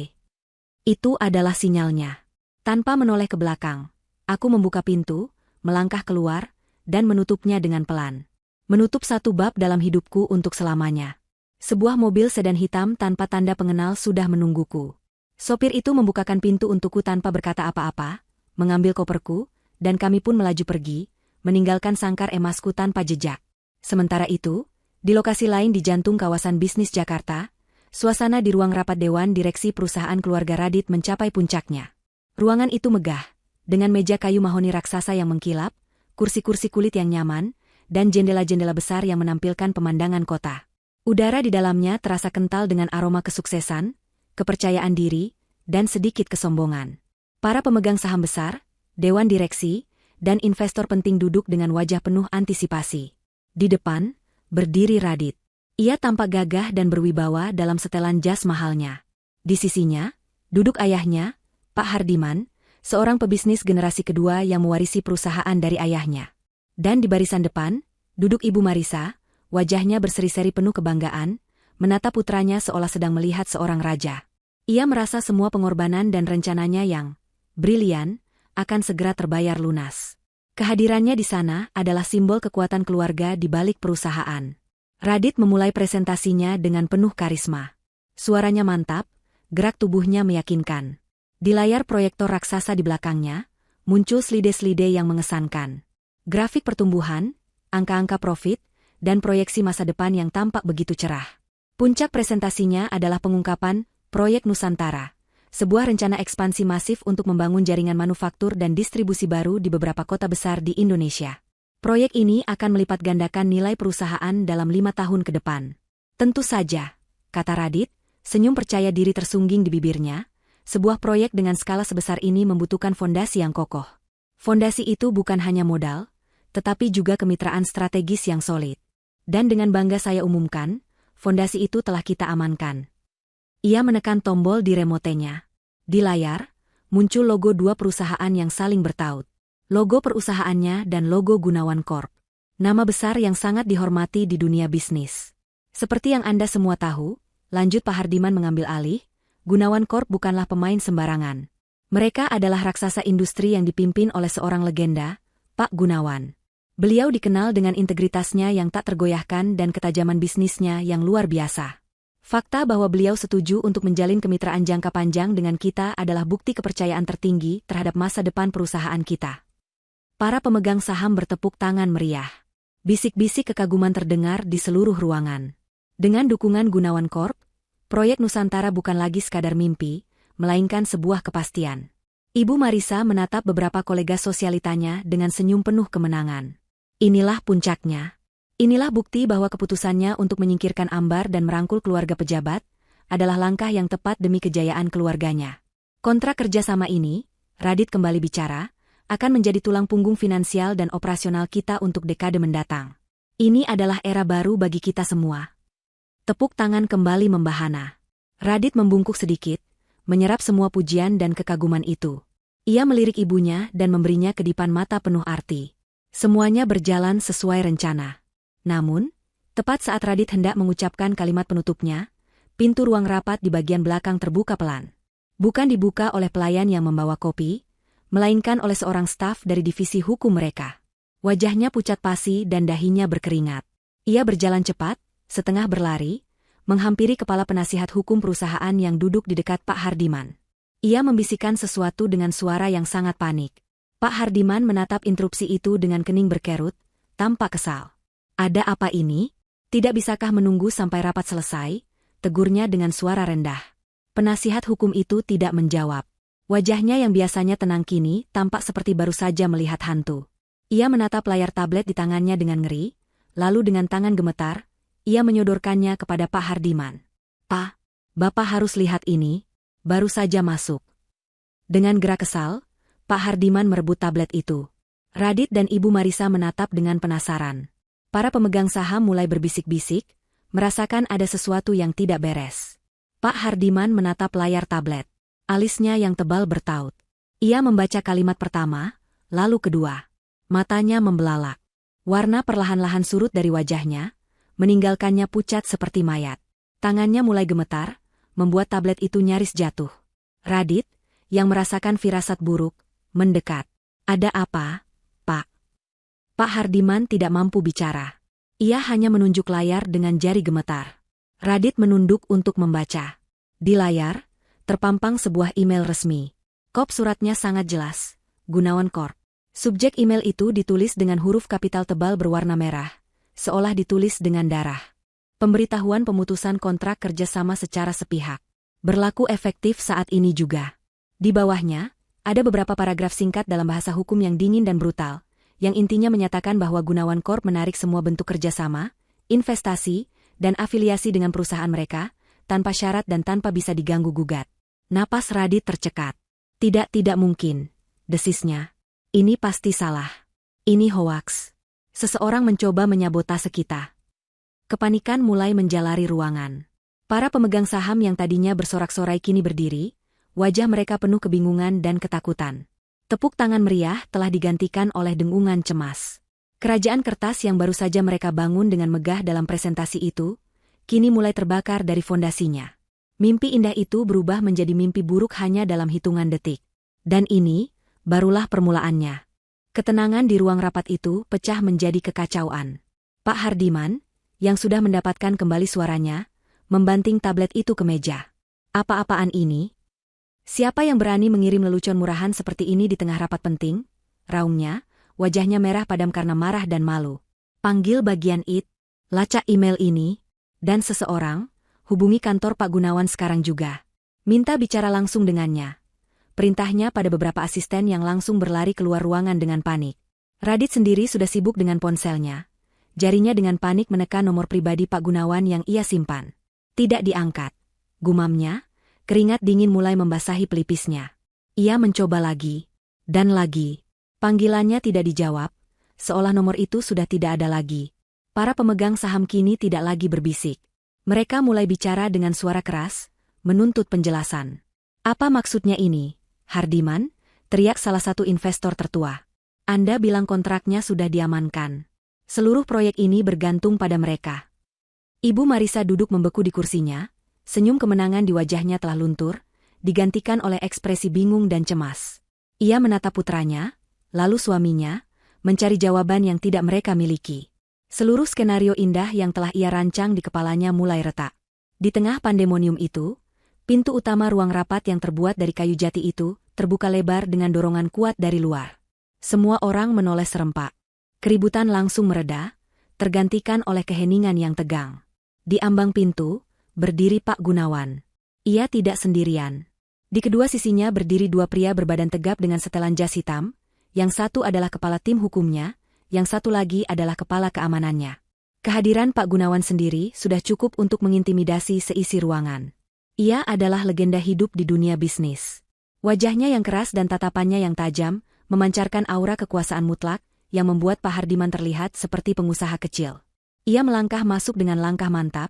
Itu adalah sinyalnya. Tanpa menoleh ke belakang, aku membuka pintu, melangkah keluar, dan menutupnya dengan pelan. Menutup satu bab dalam hidupku untuk selamanya. Sebuah mobil sedan hitam tanpa tanda pengenal sudah menungguku. Sopir itu membukakan pintu untukku tanpa berkata apa-apa, mengambil koperku, dan kami pun melaju pergi, meninggalkan sangkar emasku tanpa jejak. Sementara itu, di lokasi lain di jantung kawasan bisnis Jakarta, suasana di ruang rapat dewan direksi perusahaan keluarga Radit mencapai puncaknya. Ruangan itu megah, dengan meja kayu mahoni raksasa yang mengkilap, kursi-kursi kulit yang nyaman, dan jendela-jendela besar yang menampilkan pemandangan kota. Udara di dalamnya terasa kental dengan aroma kesuksesan, kepercayaan diri, dan sedikit kesombongan. Para pemegang saham besar, dewan direksi, dan investor penting duduk dengan wajah penuh antisipasi. Di depan, berdiri Radit. Ia tampak gagah dan berwibawa dalam setelan jas mahalnya. Di sisinya, duduk ayahnya, Pak Hardiman, seorang pebisnis generasi kedua yang mewarisi perusahaan dari ayahnya. Dan di barisan depan, duduk Ibu Marisa, wajahnya berseri-seri penuh kebanggaan, menatap putranya seolah sedang melihat seorang raja. Ia merasa semua pengorbanan dan rencananya yang brilian akan segera terbayar lunas. Kehadirannya di sana adalah simbol kekuatan keluarga di balik perusahaan. Radit memulai presentasinya dengan penuh karisma. Suaranya mantap, gerak tubuhnya meyakinkan. Di layar proyektor raksasa di belakangnya, muncul slide-slide yang mengesankan. Grafik pertumbuhan, angka-angka profit, dan proyeksi masa depan yang tampak begitu cerah. Puncak presentasinya adalah pengungkapan Proyek Nusantara, sebuah rencana ekspansi masif untuk membangun jaringan manufaktur dan distribusi baru di beberapa kota besar di Indonesia. Proyek ini akan melipat gandakan nilai perusahaan dalam 5 tahun ke depan. Tentu saja, kata Radit, senyum percaya diri tersungging di bibirnya. Sebuah proyek dengan skala sebesar ini membutuhkan fondasi yang kokoh. Fondasi itu bukan hanya modal, tetapi juga kemitraan strategis yang solid. Dan dengan bangga saya umumkan, fondasi itu telah kita amankan. Ia menekan tombol di remotenya. Di layar, muncul logo 2 perusahaan yang saling bertaut. Logo perusahaannya dan logo Gunawan Corp. Nama besar yang sangat dihormati di dunia bisnis. Seperti yang Anda semua tahu, lanjut Pak Hardiman mengambil alih, Gunawan Corp bukanlah pemain sembarangan. Mereka adalah raksasa industri yang dipimpin oleh seorang legenda, Pak Gunawan. Beliau dikenal dengan integritasnya yang tak tergoyahkan dan ketajaman bisnisnya yang luar biasa. Fakta bahwa beliau setuju untuk menjalin kemitraan jangka panjang dengan kita adalah bukti kepercayaan tertinggi terhadap masa depan perusahaan kita. Para pemegang saham bertepuk tangan meriah. Bisik-bisik kekaguman terdengar di seluruh ruangan. Dengan dukungan Gunawan Corp, Proyek Nusantara bukan lagi sekadar mimpi, melainkan sebuah kepastian. Ibu Marisa menatap beberapa kolega sosialitanya dengan senyum penuh kemenangan. Inilah puncaknya. Inilah bukti bahwa keputusannya untuk menyingkirkan Ambar dan merangkul keluarga pejabat adalah langkah yang tepat demi kejayaan keluarganya. Kontrak kerjasama ini, Radit kembali bicara, akan menjadi tulang punggung finansial dan operasional kita untuk dekade mendatang. Ini adalah era baru bagi kita semua. Tepuk tangan kembali membahana. Radit membungkuk sedikit, menyerap semua pujian dan kekaguman itu. Ia melirik ibunya dan memberinya kedipan mata penuh arti. Semuanya berjalan sesuai rencana. Namun, tepat saat Radit hendak mengucapkan kalimat penutupnya, pintu ruang rapat di bagian belakang terbuka pelan. Bukan dibuka oleh pelayan yang membawa kopi, melainkan oleh seorang staf dari divisi hukum mereka. Wajahnya pucat pasi dan dahinya berkeringat. Ia berjalan cepat, setengah berlari, menghampiri kepala penasihat hukum perusahaan yang duduk di dekat Pak Hardiman. Ia membisikkan sesuatu dengan suara yang sangat panik. Pak Hardiman menatap interupsi itu dengan kening berkerut, tampak kesal. Ada apa ini? Tidak bisakah menunggu sampai rapat selesai? Tegurnya dengan suara rendah. Penasihat hukum itu tidak menjawab. Wajahnya yang biasanya tenang kini tampak seperti baru saja melihat hantu. Ia menatap layar tablet di tangannya dengan ngeri, lalu dengan tangan gemetar, ia menyodorkannya kepada Pak Hardiman. "Pak, Bapak harus lihat ini. Baru saja masuk." Dengan gerak kesal, Pak Hardiman merebut tablet itu. Radit dan Ibu Marisa menatap dengan penasaran. Para pemegang saham mulai berbisik-bisik, merasakan ada sesuatu yang tidak beres. Pak Hardiman menatap layar tablet. Alisnya yang tebal bertaut. Ia membaca kalimat pertama, lalu kedua. Matanya membelalak. Warna perlahan-lahan surut dari wajahnya, meninggalkannya pucat seperti mayat. Tangannya mulai gemetar, membuat tablet itu nyaris jatuh. Radit, yang merasakan firasat buruk, mendekat. "Ada apa, Pak?" Pak Hardiman tidak mampu bicara. Ia hanya menunjuk layar dengan jari gemetar. Radit menunduk untuk membaca. Di layar, terpampang sebuah email resmi. Kop suratnya sangat jelas, Gunawan Corp. Subjek email itu ditulis dengan huruf kapital tebal berwarna merah, seolah ditulis dengan darah. Pemberitahuan pemutusan kontrak kerjasama secara sepihak. Berlaku efektif saat ini juga. Di bawahnya, ada beberapa paragraf singkat dalam bahasa hukum yang dingin dan brutal, yang intinya menyatakan bahwa Gunawan Corp menarik semua bentuk kerjasama, investasi, dan afiliasi dengan perusahaan mereka, tanpa syarat dan tanpa bisa diganggu-gugat. Napas Radit tercekat. Tidak mungkin, desisnya. Ini pasti salah. Ini hoaks. Seseorang mencoba menyabotase kita. Kepanikan mulai menjalari ruangan. Para pemegang saham yang tadinya bersorak-sorai kini berdiri, wajah mereka penuh kebingungan dan ketakutan. Tepuk tangan meriah telah digantikan oleh dengungan cemas. Kerajaan kertas yang baru saja mereka bangun dengan megah dalam presentasi itu, kini mulai terbakar dari fondasinya. Mimpi indah itu berubah menjadi mimpi buruk hanya dalam hitungan detik. Dan ini, barulah permulaannya. Ketenangan di ruang rapat itu pecah menjadi kekacauan. Pak Hardiman, yang sudah mendapatkan kembali suaranya, membanting tablet itu ke meja. "Apa-apaan ini? Siapa yang berani mengirim lelucon murahan seperti ini di tengah rapat penting?" raungnya, wajahnya merah padam karena marah dan malu. "Panggil bagian IT, lacak email ini, dan seseorang, hubungi kantor Pak Gunawan sekarang juga. Minta bicara langsung dengannya." Perintahnya pada beberapa asisten yang langsung berlari keluar ruangan dengan panik. Radit sendiri sudah sibuk dengan ponselnya. Jarinya dengan panik menekan nomor pribadi Pak Gunawan yang ia simpan. Tidak diangkat. Gumamnya, keringat dingin mulai membasahi pelipisnya. Ia mencoba lagi. Dan lagi. Panggilannya tidak dijawab, seolah nomor itu sudah tidak ada lagi. Para pemegang saham kini tidak lagi berbisik. Mereka mulai bicara dengan suara keras, menuntut penjelasan. "Apa maksudnya ini, Hardiman?" teriak salah satu investor tertua. "Anda bilang kontraknya sudah diamankan. Seluruh proyek ini bergantung pada mereka." Ibu Marisa duduk membeku di kursinya, senyum kemenangan di wajahnya telah luntur, digantikan oleh ekspresi bingung dan cemas. Ia menatap putranya, lalu suaminya, mencari jawaban yang tidak mereka miliki. Seluruh skenario indah yang telah ia rancang di kepalanya mulai retak. Di tengah pandemonium itu, pintu utama ruang rapat yang terbuat dari kayu jati itu terbuka lebar dengan dorongan kuat dari luar. Semua orang menoleh serempak. Keributan langsung mereda, tergantikan oleh keheningan yang tegang. Di ambang pintu, berdiri Pak Gunawan. Ia tidak sendirian. Di kedua sisinya berdiri dua pria berbadan tegap dengan setelan jas hitam, yang satu adalah kepala tim hukumnya, yang satu lagi adalah kepala keamanannya. Kehadiran Pak Gunawan sendiri sudah cukup untuk mengintimidasi seisi ruangan. Ia adalah legenda hidup di dunia bisnis. Wajahnya yang keras dan tatapannya yang tajam, memancarkan aura kekuasaan mutlak, yang membuat Pak Hardiman terlihat seperti pengusaha kecil. Ia melangkah masuk dengan langkah mantap,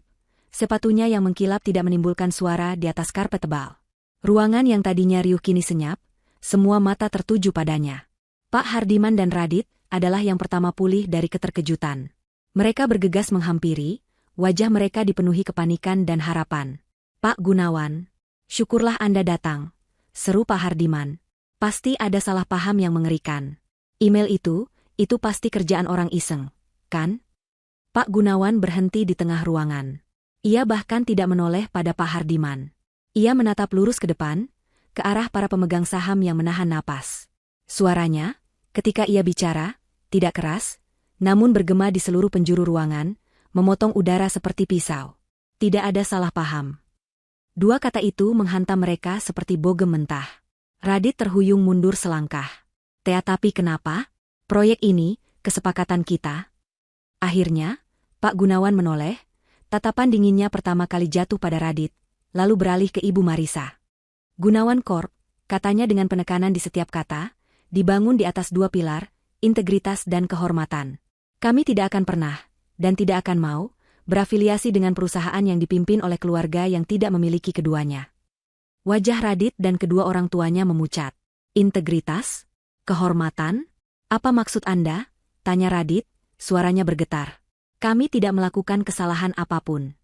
sepatunya yang mengkilap tidak menimbulkan suara di atas karpet tebal. Ruangan yang tadinya riuh kini senyap, semua mata tertuju padanya. Pak Hardiman dan Radit adalah yang pertama pulih dari keterkejutan. Mereka bergegas menghampiri, wajah mereka dipenuhi kepanikan dan harapan. "Pak Gunawan, syukurlah Anda datang," seru Pak Hardiman. "Pasti ada salah paham yang mengerikan. Email itu pasti kerjaan orang iseng, kan?" Pak Gunawan berhenti di tengah ruangan. Ia bahkan tidak menoleh pada Pak Hardiman. Ia menatap lurus ke depan, ke arah para pemegang saham yang menahan napas. Suaranya, ketika ia bicara, tidak keras, namun bergema di seluruh penjuru ruangan, memotong udara seperti pisau. Tidak ada salah paham. Dua kata itu menghantam mereka seperti bogem mentah. Radit terhuyung mundur selangkah. Tapi kenapa? Proyek ini, kesepakatan kita." Akhirnya, Pak Gunawan menoleh, tatapan dinginnya pertama kali jatuh pada Radit, lalu beralih ke Ibu Marisa. "Gunawan Corp," katanya dengan penekanan di setiap kata, "dibangun di atas dua pilar, integritas dan kehormatan. Kami tidak akan pernah, dan tidak akan mau, berafiliasi dengan perusahaan yang dipimpin oleh keluarga yang tidak memiliki keduanya." Wajah Radit dan kedua orang tuanya memucat. "Integritas? Kehormatan? Apa maksud Anda?" tanya Radit, suaranya bergetar. "Kami tidak melakukan kesalahan apapun."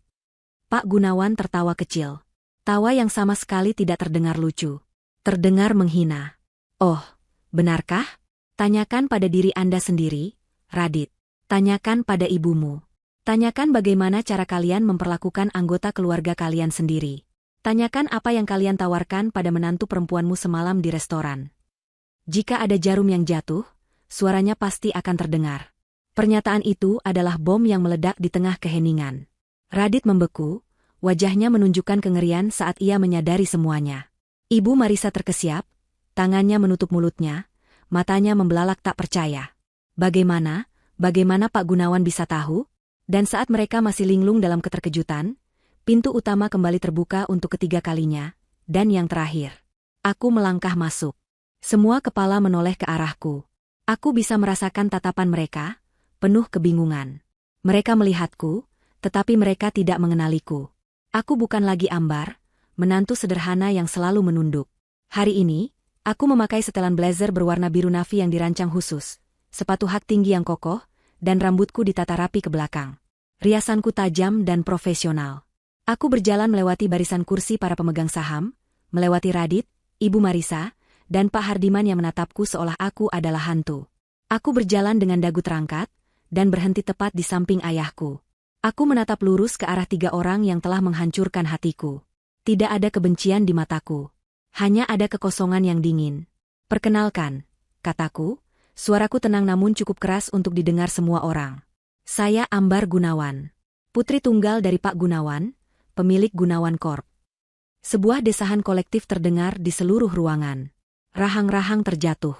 Pak Gunawan tertawa kecil. Tawa yang sama sekali tidak terdengar lucu. Terdengar menghina. "Oh, benarkah? Tanyakan pada diri Anda sendiri, Radit. Tanyakan pada ibumu. Tanyakan bagaimana cara kalian memperlakukan anggota keluarga kalian sendiri. Tanyakan apa yang kalian tawarkan pada menantu perempuanmu semalam di restoran. Jika ada jarum yang jatuh, suaranya pasti akan terdengar." Pernyataan itu adalah bom yang meledak di tengah keheningan. Radit membeku, wajahnya menunjukkan kengerian saat ia menyadari semuanya. Ibu Marisa terkesiap, tangannya menutup mulutnya, matanya membelalak tak percaya. Bagaimana Pak Gunawan bisa tahu? Dan saat mereka masih linglung dalam keterkejutan, pintu utama kembali terbuka untuk ketiga kalinya, dan yang terakhir. Aku melangkah masuk. Semua kepala menoleh ke arahku. Aku bisa merasakan tatapan mereka, penuh kebingungan. Mereka melihatku, tetapi mereka tidak mengenaliku. Aku bukan lagi Ambar, menantu sederhana yang selalu menunduk. Hari ini, aku memakai setelan blazer berwarna biru navy yang dirancang khusus, sepatu hak tinggi yang kokoh, dan rambutku ditata rapi ke belakang. Riasanku tajam dan profesional. Aku berjalan melewati barisan kursi para pemegang saham, melewati Radit, Ibu Marisa, dan Pak Hardiman yang menatapku seolah aku adalah hantu. Aku berjalan dengan dagu terangkat, dan berhenti tepat di samping ayahku. Aku menatap lurus ke arah tiga orang yang telah menghancurkan hatiku. Tidak ada kebencian di mataku. Hanya ada kekosongan yang dingin. "Perkenalkan," kataku, suaraku tenang namun cukup keras untuk didengar semua orang. "Saya Ambar Gunawan, putri tunggal dari Pak Gunawan, pemilik Gunawan Corp." Sebuah desahan kolektif terdengar di seluruh ruangan. Rahang-rahang terjatuh.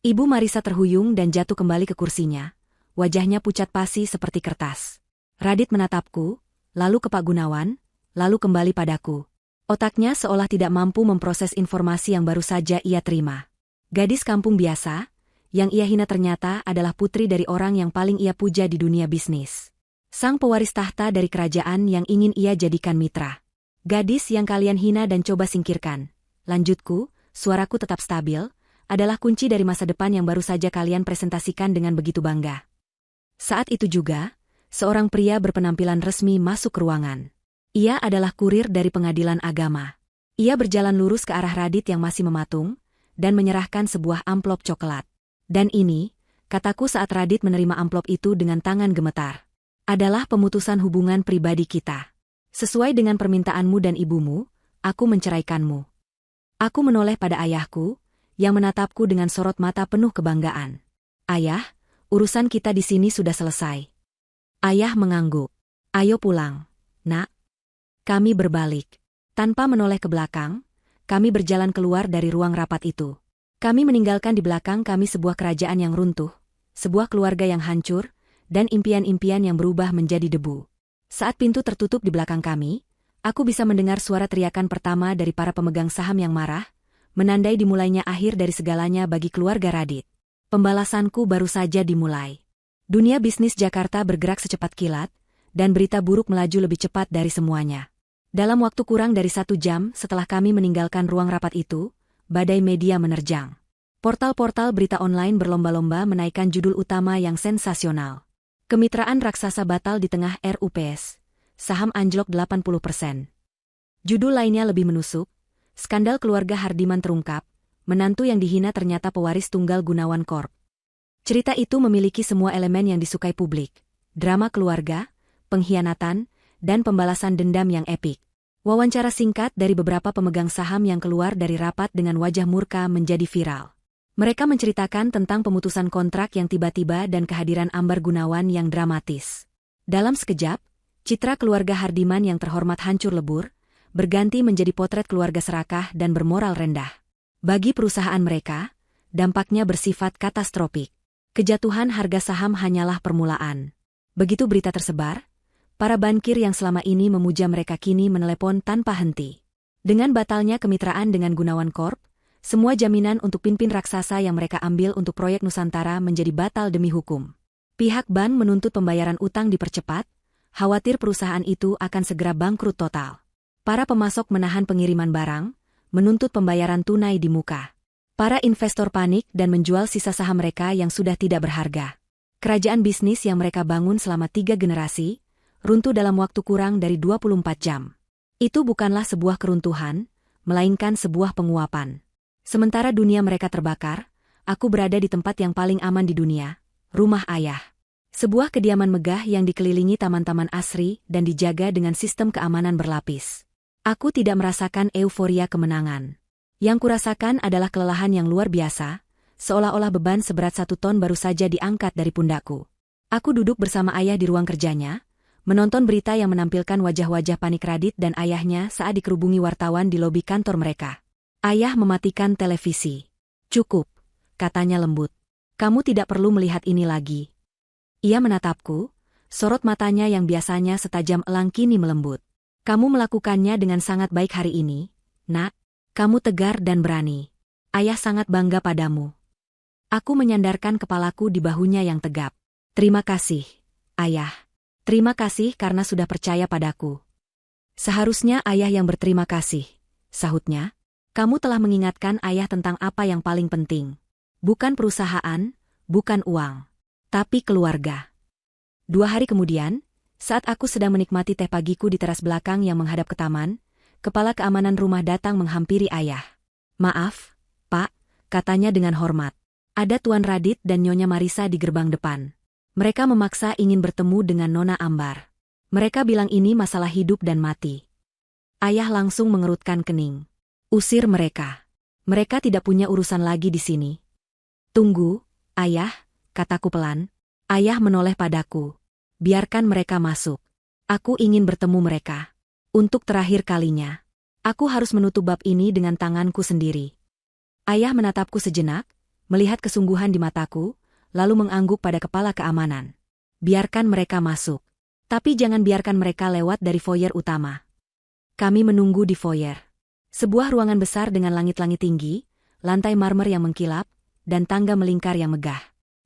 Ibu Marisa terhuyung dan jatuh kembali ke kursinya. Wajahnya pucat pasi seperti kertas. Radit menatapku, lalu ke Pak Gunawan, lalu kembali padaku. Otaknya seolah tidak mampu memproses informasi yang baru saja ia terima. Gadis kampung biasa, yang ia hina ternyata adalah putri dari orang yang paling ia puja di dunia bisnis. Sang pewaris tahta dari kerajaan yang ingin ia jadikan mitra. Gadis yang kalian hina dan coba singkirkan. Lanjutku, suaraku tetap stabil, adalah kunci dari masa depan yang baru saja kalian presentasikan dengan begitu bangga. Saat itu juga, seorang pria berpenampilan resmi masuk ke ruangan. Ia adalah kurir dari pengadilan agama. Ia berjalan lurus ke arah Radit yang masih mematung, dan menyerahkan sebuah amplop coklat. "Dan ini," kataku saat Radit menerima amplop itu dengan tangan gemetar, "adalah pemutusan hubungan pribadi kita. Sesuai dengan permintaanmu dan ibumu, aku menceraikanmu." Aku menoleh pada ayahku, yang menatapku dengan sorot mata penuh kebanggaan. "Ayah, urusan kita di sini sudah selesai." Ayah mengangguk. "Ayo pulang, Nak." Kami berbalik. Tanpa menoleh ke belakang, kami berjalan keluar dari ruang rapat itu. Kami meninggalkan di belakang kami sebuah kerajaan yang runtuh, sebuah keluarga yang hancur, dan impian-impian yang berubah menjadi debu. Saat pintu tertutup di belakang kami, aku bisa mendengar suara teriakan pertama dari para pemegang saham yang marah, menandai dimulainya akhir dari segalanya bagi keluarga Radit. Pembalasanku baru saja dimulai. Dunia bisnis Jakarta bergerak secepat kilat, dan berita buruk melaju lebih cepat dari semuanya. Dalam waktu kurang dari 1 jam setelah kami meninggalkan ruang rapat itu, badai media menerjang. Portal-portal berita online berlomba-lomba menaikkan judul utama yang sensasional. Kemitraan raksasa batal di tengah RUPS. Saham anjlok 80%. Judul lainnya lebih menusuk. Skandal keluarga Hardiman terungkap. Menantu yang dihina ternyata pewaris tunggal Gunawan Corp. Cerita itu memiliki semua elemen yang disukai publik. Drama keluarga, pengkhianatan, dan pembalasan dendam yang epik. Wawancara singkat dari beberapa pemegang saham yang keluar dari rapat dengan wajah murka menjadi viral. Mereka menceritakan tentang pemutusan kontrak yang tiba-tiba dan kehadiran Ambar Gunawan yang dramatis. Dalam sekejap, citra keluarga Hardiman yang terhormat hancur lebur, berganti menjadi potret keluarga serakah dan bermoral rendah. Bagi perusahaan mereka, dampaknya bersifat katastrofik. Kejatuhan harga saham hanyalah permulaan. Begitu berita tersebar, para bankir yang selama ini memuja mereka kini menelepon tanpa henti. Dengan batalnya kemitraan dengan Gunawan Corp, semua jaminan untuk pimpin raksasa yang mereka ambil untuk proyek Nusantara menjadi batal demi hukum. Pihak bank menuntut pembayaran utang dipercepat, khawatir perusahaan itu akan segera bangkrut total. Para pemasok menahan pengiriman barang, menuntut pembayaran tunai di muka. Para investor panik dan menjual sisa saham mereka yang sudah tidak berharga. Kerajaan bisnis yang mereka bangun selama 3 generasi, runtuh dalam waktu kurang dari 24 jam. Itu bukanlah sebuah keruntuhan, melainkan sebuah penguapan. Sementara dunia mereka terbakar, aku berada di tempat yang paling aman di dunia, rumah ayah. Sebuah kediaman megah yang dikelilingi taman-taman asri dan dijaga dengan sistem keamanan berlapis. Aku tidak merasakan euforia kemenangan. Yang kurasakan adalah kelelahan yang luar biasa, seolah-olah beban seberat 1 ton baru saja diangkat dari pundakku. Aku duduk bersama ayah di ruang kerjanya, menonton berita yang menampilkan wajah-wajah panik Radit dan ayahnya saat dikerubungi wartawan di lobi kantor mereka. Ayah mematikan televisi. "Cukup," katanya lembut. "Kamu tidak perlu melihat ini lagi." Ia menatapku, sorot matanya yang biasanya setajam elang kini melembut. "Kamu melakukannya dengan sangat baik hari ini, Nak. Kamu tegar dan berani. Ayah sangat bangga padamu." Aku menyandarkan kepalaku di bahunya yang tegap. "Terima kasih, Ayah. Terima kasih karena sudah percaya padaku." "Seharusnya ayah yang berterima kasih," sahutnya. "Kamu telah mengingatkan ayah tentang apa yang paling penting. Bukan perusahaan, bukan uang, tapi keluarga." 2 hari kemudian, saat aku sedang menikmati teh pagiku di teras belakang yang menghadap ke taman, kepala keamanan rumah datang menghampiri ayah. "Maaf, Pak," katanya dengan hormat. "Ada Tuan Radit dan Nyonya Marisa di gerbang depan. Mereka memaksa ingin bertemu dengan Nona Ambar. Mereka bilang ini masalah hidup dan mati." Ayah langsung mengerutkan kening. "Usir mereka. Mereka tidak punya urusan lagi di sini." "Tunggu, Ayah," kataku pelan. Ayah menoleh padaku. "Biarkan mereka masuk. Aku ingin bertemu mereka. Untuk terakhir kalinya. Aku harus menutup bab ini dengan tanganku sendiri." Ayah menatapku sejenak, melihat kesungguhan di mataku, lalu mengangguk pada kepala keamanan. "Biarkan mereka masuk. Tapi jangan biarkan mereka lewat dari foyer utama." Kami menunggu di foyer. Sebuah ruangan besar dengan langit-langit tinggi, lantai marmer yang mengkilap, dan tangga melingkar yang megah.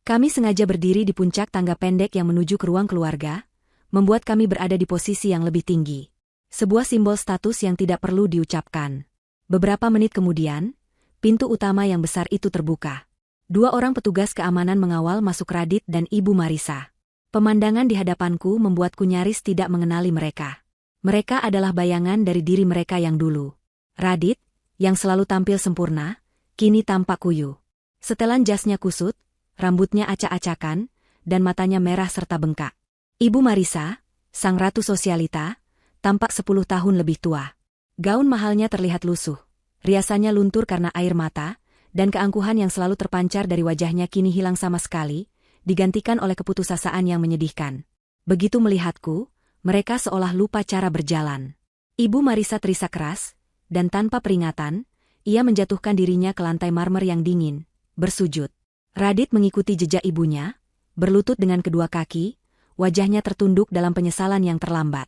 Kami sengaja berdiri di puncak tangga pendek yang menuju ke ruang keluarga, membuat kami berada di posisi yang lebih tinggi. Sebuah simbol status yang tidak perlu diucapkan. Beberapa menit kemudian, pintu utama yang besar itu terbuka. 2 orang petugas keamanan mengawal masuk Radit dan Ibu Marisa. Pemandangan di hadapanku membuatku nyaris tidak mengenali mereka. Mereka adalah bayangan dari diri mereka yang dulu. Radit, yang selalu tampil sempurna, kini tampak kuyu. Setelan jasnya kusut, rambutnya acak-acakan, dan matanya merah serta bengkak. Ibu Marisa, sang ratu sosialita, tampak 10 tahun lebih tua. Gaun mahalnya terlihat lusuh, riasannya luntur karena air mata, dan keangkuhan yang selalu terpancar dari wajahnya kini hilang sama sekali, digantikan oleh keputusasaan yang menyedihkan. Begitu melihatku, mereka seolah lupa cara berjalan. Ibu Marisa terisak keras, dan tanpa peringatan, ia menjatuhkan dirinya ke lantai marmer yang dingin, bersujud. Radit mengikuti jejak ibunya, berlutut dengan kedua kaki, wajahnya tertunduk dalam penyesalan yang terlambat.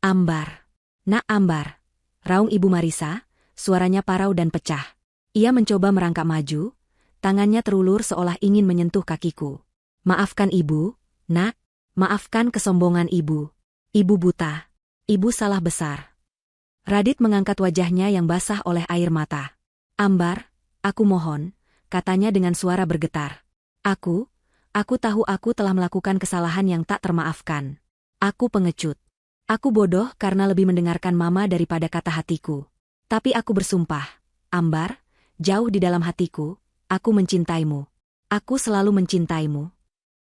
Ambar. Nak Ambar. Raung Ibu Marisa, suaranya parau dan pecah. Ia mencoba merangkak maju, tangannya terulur seolah ingin menyentuh kakiku. Maafkan ibu, nak. Maafkan kesombongan ibu. Ibu buta. Ibu salah besar. Radit mengangkat wajahnya yang basah oleh air mata. Ambar, aku mohon, katanya dengan suara bergetar. Aku tahu aku telah melakukan kesalahan yang tak termaafkan. Aku pengecut. Aku bodoh karena lebih mendengarkan mama daripada kata hatiku. Tapi aku bersumpah, Ambar, jauh di dalam hatiku, aku mencintaimu. Aku selalu mencintaimu.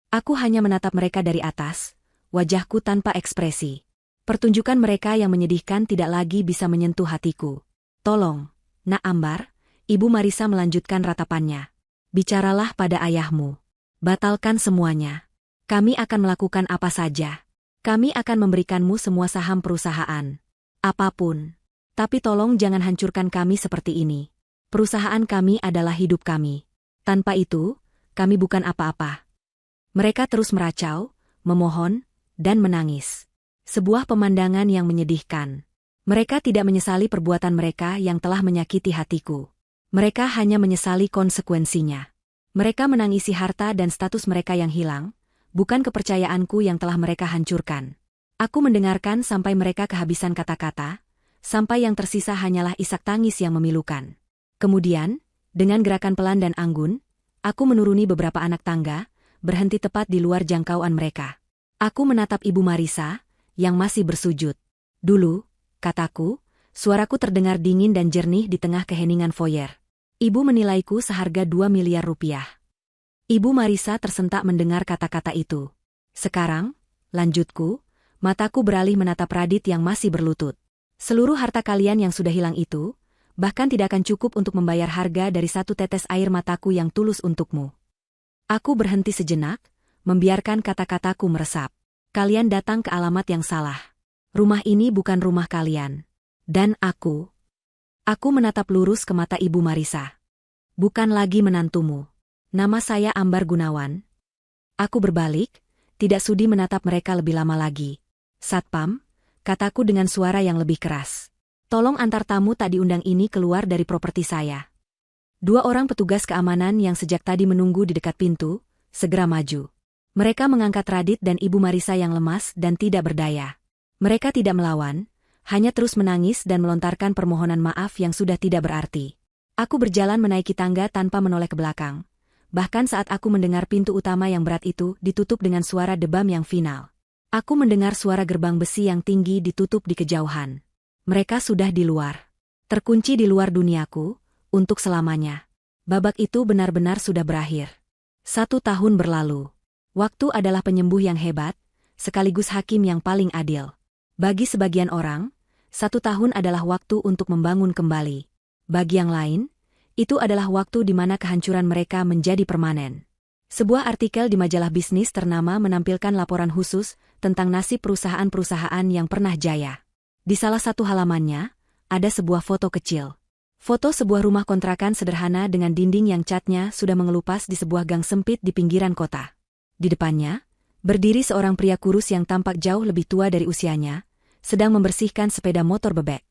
Aku hanya menatap mereka dari atas, wajahku tanpa ekspresi. Pertunjukan mereka yang menyedihkan tidak lagi bisa menyentuh hatiku. Tolong, Nak Ambar, Ibu Marisa melanjutkan ratapannya. Bicaralah pada ayahmu. Batalkan semuanya. Kami akan melakukan apa saja. Kami akan memberikanmu semua saham perusahaan. Apapun. Tapi tolong jangan hancurkan kami seperti ini. Perusahaan kami adalah hidup kami. Tanpa itu, kami bukan apa-apa. Mereka terus meracau, memohon, dan menangis. Sebuah pemandangan yang menyedihkan. Mereka tidak menyesali perbuatan mereka yang telah menyakiti hatiku. Mereka hanya menyesali konsekuensinya. Mereka menangisi harta dan status mereka yang hilang, bukan kepercayaanku yang telah mereka hancurkan. Aku mendengarkan sampai mereka kehabisan kata-kata, sampai yang tersisa hanyalah isak tangis yang memilukan. Kemudian, dengan gerakan pelan dan anggun, aku menuruni beberapa anak tangga, berhenti tepat di luar jangkauan mereka. Aku menatap Ibu Marisa, yang masih bersujud. Dulu, kataku, suaraku terdengar dingin dan jernih di tengah keheningan foyer. Ibu menilaiku seharga 2 miliar rupiah. Ibu Marisa tersentak mendengar kata-kata itu. Sekarang, lanjutku, mataku beralih menatap Radit yang masih berlutut. Seluruh harta kalian yang sudah hilang itu, bahkan tidak akan cukup untuk membayar harga dari satu tetes air mataku yang tulus untukmu. Aku berhenti sejenak, membiarkan kata-kataku meresap. Kalian datang ke alamat yang salah. Rumah ini bukan rumah kalian. Dan aku menatap lurus ke mata Ibu Marisa. Bukan lagi menantumu. Nama saya Ambar Gunawan. Aku berbalik, tidak sudi menatap mereka lebih lama lagi. Satpam, kataku dengan suara yang lebih keras. Tolong antar tamu tak diundang ini keluar dari properti saya. 2 orang petugas keamanan yang sejak tadi menunggu di dekat pintu, segera maju. Mereka mengangkat Radit dan Ibu Marisa yang lemas dan tidak berdaya. Mereka tidak melawan, hanya terus menangis dan melontarkan permohonan maaf yang sudah tidak berarti. Aku berjalan menaiki tangga tanpa menoleh ke belakang. Bahkan saat aku mendengar pintu utama yang berat itu ditutup dengan suara debam yang final. Aku mendengar suara gerbang besi yang tinggi ditutup di kejauhan. Mereka sudah di luar. Terkunci di luar duniaku, untuk selamanya. Babak itu benar-benar sudah berakhir. 1 tahun berlalu. Waktu adalah penyembuh yang hebat, sekaligus hakim yang paling adil. Bagi sebagian orang, 1 tahun adalah waktu untuk membangun kembali. Bagi yang lain, itu adalah waktu di mana kehancuran mereka menjadi permanen. Sebuah artikel di majalah bisnis ternama menampilkan laporan khusus tentang nasib perusahaan-perusahaan yang pernah jaya. Di salah satu halamannya, ada sebuah foto kecil. Foto sebuah rumah kontrakan sederhana dengan dinding yang catnya sudah mengelupas di sebuah gang sempit di pinggiran kota. Di depannya, berdiri seorang pria kurus yang tampak jauh lebih tua dari usianya, sedang membersihkan sepeda motor bebek.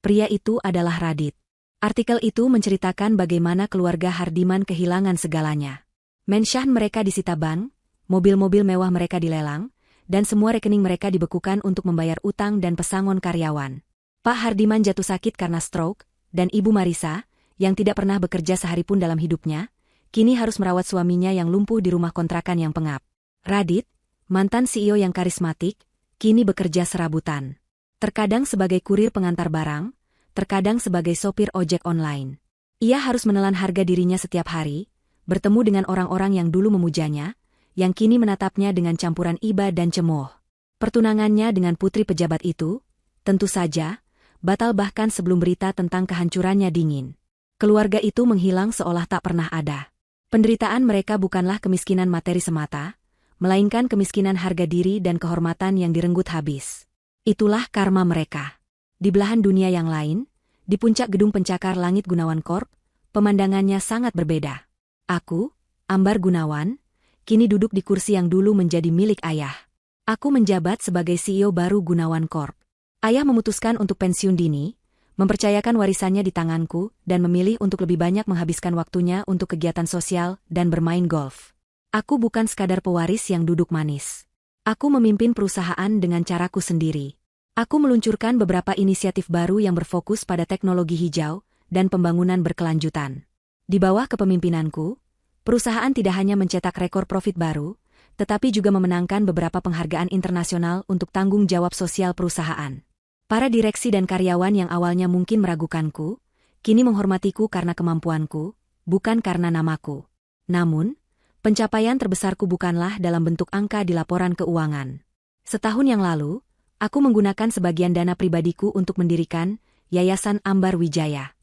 Pria itu adalah Radit. Artikel itu menceritakan bagaimana keluarga Hardiman kehilangan segalanya. Menshan mereka disita bank, mobil-mobil mewah mereka dilelang, dan semua rekening mereka dibekukan untuk membayar utang dan pesangon karyawan. Pak Hardiman jatuh sakit karena stroke, dan Ibu Marisa, yang tidak pernah bekerja sehari pun dalam hidupnya, kini harus merawat suaminya yang lumpuh di rumah kontrakan yang pengap. Radit, mantan CEO yang karismatik, kini bekerja serabutan. Terkadang sebagai kurir pengantar barang, terkadang sebagai sopir ojek online. Ia harus menelan harga dirinya setiap hari, bertemu dengan orang-orang yang dulu memujanya, yang kini menatapnya dengan campuran iba dan cemooh. Pertunangannya dengan putri pejabat itu, tentu saja, batal bahkan sebelum berita tentang kehancurannya dingin. Keluarga itu menghilang seolah tak pernah ada. Penderitaan mereka bukanlah kemiskinan materi semata, melainkan kemiskinan harga diri dan kehormatan yang direnggut habis. Itulah karma mereka. Di belahan dunia yang lain, di puncak gedung pencakar langit Gunawan Corp, pemandangannya sangat berbeda. Aku, Ambar Gunawan, kini duduk di kursi yang dulu menjadi milik ayah. Aku menjabat sebagai CEO baru Gunawan Corp. Ayah memutuskan untuk pensiun dini, mempercayakan warisannya di tanganku, dan memilih untuk lebih banyak menghabiskan waktunya untuk kegiatan sosial dan bermain golf. Aku bukan sekadar pewaris yang duduk manis. Aku memimpin perusahaan dengan caraku sendiri. Aku meluncurkan beberapa inisiatif baru yang berfokus pada teknologi hijau dan pembangunan berkelanjutan. Di bawah kepemimpinanku, perusahaan tidak hanya mencetak rekor profit baru, tetapi juga memenangkan beberapa penghargaan internasional untuk tanggung jawab sosial perusahaan. Para direksi dan karyawan yang awalnya mungkin meragukanku, kini menghormatiku karena kemampuanku, bukan karena namaku. Namun, pencapaian terbesarku bukanlah dalam bentuk angka di laporan keuangan. Setahun yang lalu, aku menggunakan sebagian dana pribadiku untuk mendirikan Yayasan Ambar Wijaya.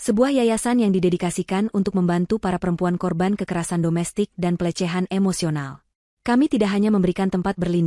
Sebuah yayasan yang didedikasikan untuk membantu para perempuan korban kekerasan domestik dan pelecehan emosional. Kami tidak hanya memberikan tempat berlindung,